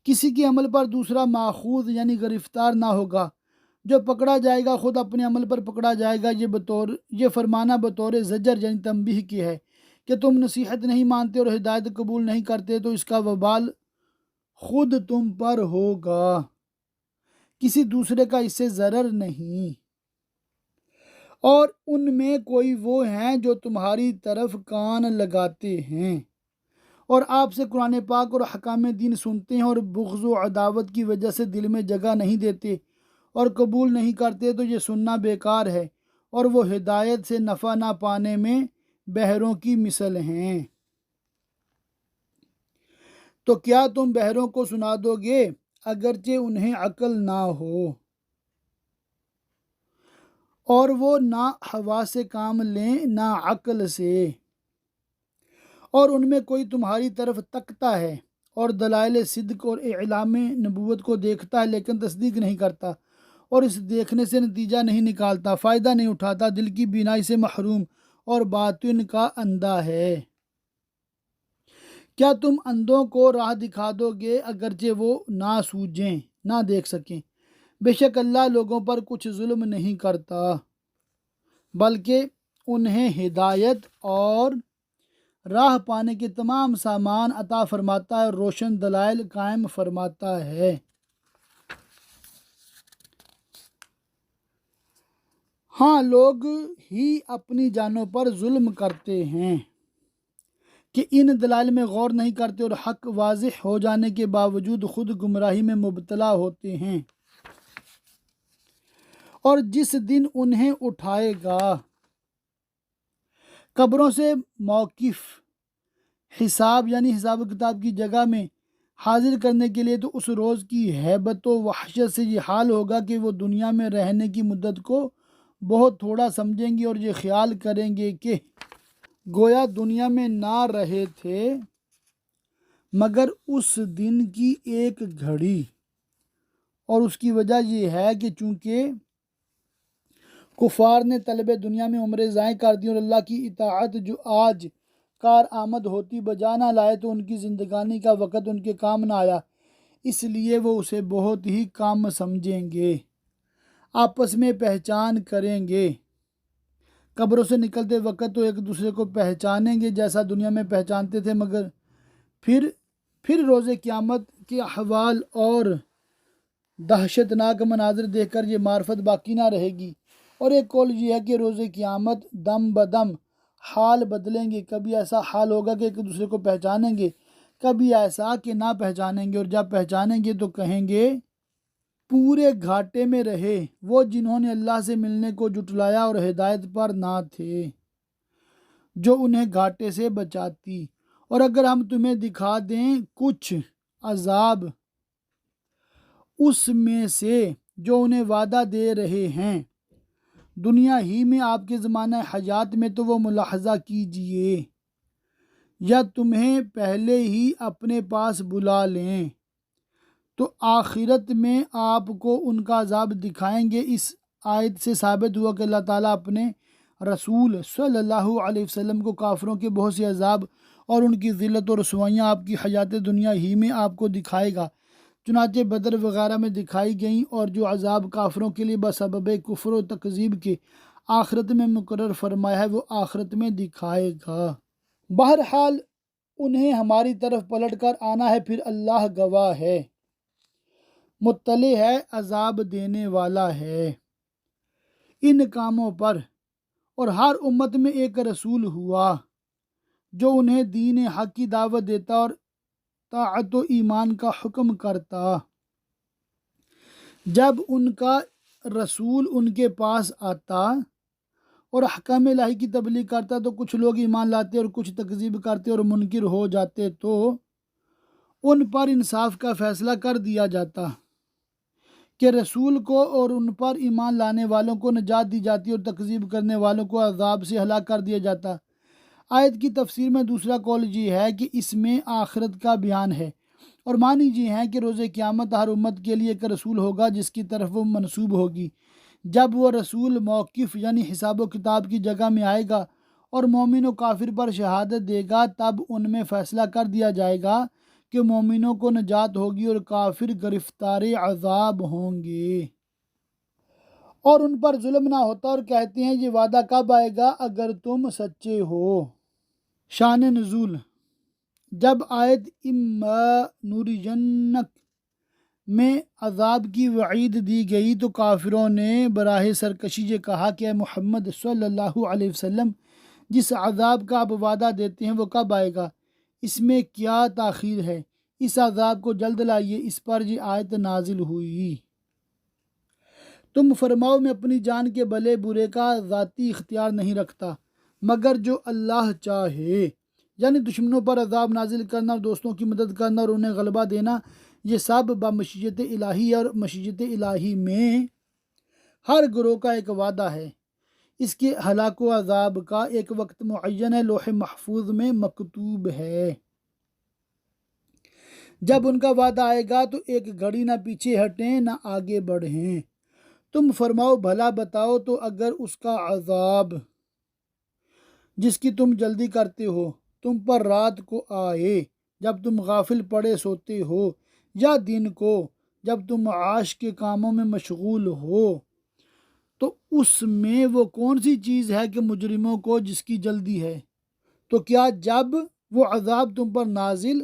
کسی کے عمل پر دوسرا ماخوذ یعنی گرفتار نہ ہوگا، جو پکڑا جائے گا خود اپنے عمل پر پکڑا جائے گا۔ یہ فرمانا بطور زجر یعنی تنبیہ کی ہے کہ تم نصیحت نہیں مانتے اور ہدایت قبول نہیں کرتے تو اس کا وبال خود تم پر ہوگا، کسی دوسرے کا اس سے ضرر نہیں۔ اور ان میں کوئی وہ ہیں جو تمہاری طرف کان لگاتے ہیں اور آپ سے قرآن پاک اور حکام دین سنتے ہیں، اور بغض و عداوت کی وجہ سے دل میں جگہ نہیں دیتے اور قبول نہیں کرتے، تو یہ سننا بیکار ہے، اور وہ ہدایت سے نفع نہ پانے میں بہروں کی مثل ہیں۔ تو کیا تم بہروں کو سنا دو گے اگرچہ انہیں عقل نہ ہو، اور وہ نہ ہوا سے کام لیں نہ عقل سے، اور ان میں کوئی تمہاری طرف تکتا ہے اور دلائل صدق اور اعلام نبوت کو دیکھتا ہے لیکن تصدیق نہیں کرتا، اور اس دیکھنے سے نتیجہ نہیں نکالتا، فائدہ نہیں اٹھاتا، دل کی بینائی سے محروم اور باطن کا اندھا ہے۔ کیا تم اندھوں کو راہ دکھا دو گے اگرچہ وہ نہ سوجیں نہ دیکھ سکیں؟ بے شک اللہ لوگوں پر کچھ ظلم نہیں کرتا، بلکہ انہیں ہدایت اور راہ پانے کے تمام سامان عطا فرماتا ہے اور روشن دلائل قائم فرماتا ہے۔ ہاں لوگ ہی اپنی جانوں پر ظلم کرتے ہیں، کہ ان دلائل میں غور نہیں کرتے اور حق واضح ہو جانے کے باوجود خود گمراہی میں مبتلا ہوتے ہیں۔ اور جس دن انہیں اٹھائے گا قبروں سے موقف حساب یعنی حساب و کتاب کی جگہ میں حاضر کرنے کے لیے، تو اس روز کی ہیبت و وحشت سے یہ حال ہوگا کہ وہ دنیا میں رہنے کی مدت کو بہت تھوڑا سمجھیں گے اور یہ خیال کریں گے کہ گویا دنیا میں نہ رہے تھے مگر اس دن کی ایک گھڑی۔ اور اس کی وجہ یہ ہے کہ چونکہ کفار نے طلب دنیا میں عمریں ضائع کر دی اور اللہ کی اطاعت جو آج کار آمد ہوتی بجا نہ لائے، تو ان کی زندگانی کا وقت ان کے کام نہ آیا، اس لیے وہ اسے بہت ہی کم سمجھیں گے، آپس میں پہچان کریں گے۔ قبروں سے نکلتے وقت تو ایک دوسرے کو پہچانیں گے جیسا دنیا میں پہچانتے تھے، مگر پھر روز قیامت کے احوال اور دہشت ناک مناظر دیکھ کر یہ معرفت باقی نہ رہے گی۔ اور ایک قول یہ ہے کہ روز قیامت دم بدم حال بدلیں گے، کبھی ایسا حال ہوگا کہ ایک دوسرے کو پہچانیں گے، کبھی ایسا کہ نہ پہچانیں گے، اور جب پہچانیں گے تو کہیں گے پورے گھاٹے میں رہے وہ جنہوں نے اللہ سے ملنے کو جٹلایا اور ہدایت پر نہ تھے جو انہیں گھاٹے سے بچاتی۔ اور اگر ہم تمہیں دکھا دیں کچھ عذاب اس میں سے جو انہیں وعدہ دے رہے ہیں دنیا ہی میں آپ کے زمانہ حیات میں، تو وہ ملاحظہ کیجئے یا تمہیں پہلے ہی اپنے پاس بلا لیں تو آخرت میں آپ کو ان کا عذاب دکھائیں گے۔ اس آیت سے ثابت ہوا کہ اللہ تعالیٰ اپنے رسول صلی اللہ علیہ وسلم کو کافروں کے بہت سے عذاب اور ان کی ذلت و رسوائیاں آپ کی حیات دنیا ہی میں آپ کو دکھائے گا، چنانچہ بدر وغیرہ میں دکھائی گئیں، اور جو عذاب کافروں کے لیے بسبب کفر و تکذیب کے آخرت میں مقرر فرمایا ہے وہ آخرت میں دکھائے گا۔ بہرحال انہیں ہماری طرف پلٹ کر آنا ہے، پھر اللہ گواہ ہے، مطلع ہے، عذاب دینے والا ہے ان کاموں پر۔ اور ہر امت میں ایک رسول ہوا جو انہیں دین حق کی دعوت دیتا اور طاعت و ایمان کا حکم کرتا۔ جب ان کا رسول ان کے پاس آتا اور احکام الہی کی تبلیغ کرتا تو کچھ لوگ ایمان لاتے اور کچھ تکذیب کرتے اور منکر ہو جاتے، تو ان پر انصاف کا فیصلہ کر دیا جاتا کہ رسول کو اور ان پر ایمان لانے والوں کو نجات دی جاتی اور تکذیب کرنے والوں کو عذاب سے ہلاک کر دیا جاتا۔ آیت کی تفسیر میں دوسرا قول یہ ہے کہ اس میں آخرت کا بیان ہے، اور معنی یہ ہے کہ روز قیامت ہر امت کے لیے ایک رسول ہوگا جس کی طرف وہ منسوب ہوگی۔ جب وہ رسول موقف یعنی حساب و کتاب کی جگہ میں آئے گا اور مومن و کافر پر شہادت دے گا، تب ان میں فیصلہ کر دیا جائے گا کہ مومنوں کو نجات ہوگی اور کافر گرفتار عذاب ہوں گے، اور ان پر ظلم نہ ہوتا، اور کہتے ہیں یہ وعدہ کب آئے گا اگر تم سچے ہو۔ شان نزول: جب آیت اما نُرِيَنَّكَ میں عذاب کی وعید دی گئی تو کافروں نے براہ سرکشی یہ کہا کہ اے محمد صلی اللہ علیہ وسلم، جس عذاب کا آپ وعدہ دیتے ہیں وہ کب آئے گا؟ اس میں کیا تاخیر ہے؟ اس عذاب کو جلد لائیے۔ اس پر یہ آیت نازل ہوئی۔ تم فرماؤ میں اپنی جان کے بھلے برے کا ذاتی اختیار نہیں رکھتا مگر جو اللہ چاہے، یعنی دشمنوں پر عذاب نازل کرنا اور دوستوں کی مدد کرنا اور انہیں غلبہ دینا، یہ سب بمشیت الہی، اور مشیت الہی میں ہر گروہ کا ایک وعدہ ہے۔ اس کے ہلاک و عذاب کا ایک وقت معین ہے، لوح محفوظ میں مکتوب ہے۔ جب ان کا وعدہ آئے گا تو ایک گھڑی نہ پیچھے ہٹیں نہ آگے بڑھیں۔ تم فرماؤ بھلا بتاؤ تو اگر اس کا عذاب جس کی تم جلدی کرتے ہو تم پر رات کو آئے جب تم غافل پڑے سوتے ہو، یا دن کو جب تم معاش کے کاموں میں مشغول ہو، تو اس میں وہ کون سی چیز ہے کہ مجرموں کو جس کی جلدی ہے؟ تو کیا جب وہ عذاب تم پر نازل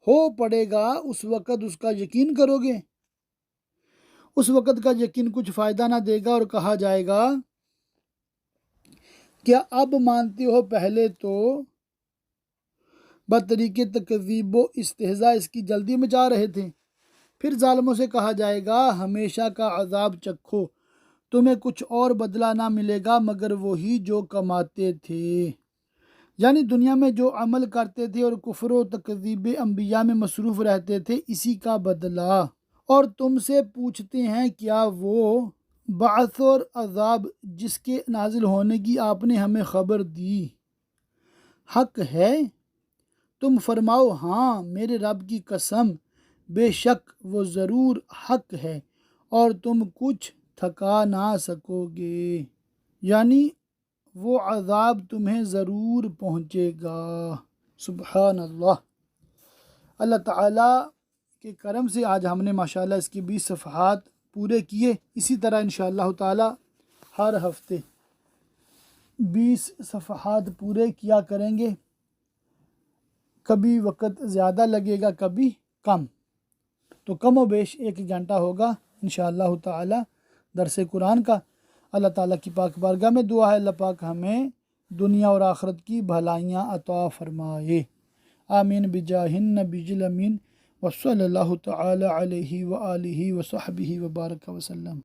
ہو پڑے گا اس وقت اس کا یقین کرو گے؟ اس وقت کا یقین کچھ فائدہ نہ دے گا، اور کہا جائے گا کیا اب مانتے ہو؟ پہلے تو بطریق تکذیب و استہزاء اس کی جلدی مچا رہے تھے۔ پھر ظالموں سے کہا جائے گا ہمیشہ کا عذاب چکھو، تمہیں کچھ اور بدلہ نہ ملے گا مگر وہی جو کماتے تھے۔ یعنی دنیا میں جو عمل کرتے تھے اور کفر و تکذیب انبیاء میں مصروف رہتے تھے، اسی کا بدلہ۔ اور تم سے پوچھتے ہیں کیا وہ بعث اور عذاب جس کے نازل ہونے کی آپ نے ہمیں خبر دی حق ہے؟ تم فرماؤ ہاں میرے رب کی قسم، بے شک وہ ضرور حق ہے اور تم کچھ تھکا نہ سکو گے، یعنی وہ عذاب تمہیں ضرور پہنچے گا۔ سبحان اللہ۔ اللہ تعالیٰ کے کرم سے آج ہم نے ماشاءاللہ اس کے 20 صفحات پورے کیے۔ اسی طرح انشاءاللہ تعالیٰ ہر ہفتے 20 صفحات پورے کیا کریں گے۔ کبھی وقت زیادہ لگے گا کبھی کم، تو کم و بیش 1 گھنٹہ ہوگا انشاءاللہ تعالیٰ درس قرآن کا۔ اللہ تعالیٰ کی پاک بارگاہ میں دعا ہے اللہ پاک ہمیں دنیا اور آخرت کی بھلائیاں عطا فرمائے، آمین بجاہ النبی الامین وصلی اللہ تعالیٰ علیہ وآلہ وصحبہ وبارک وسلم۔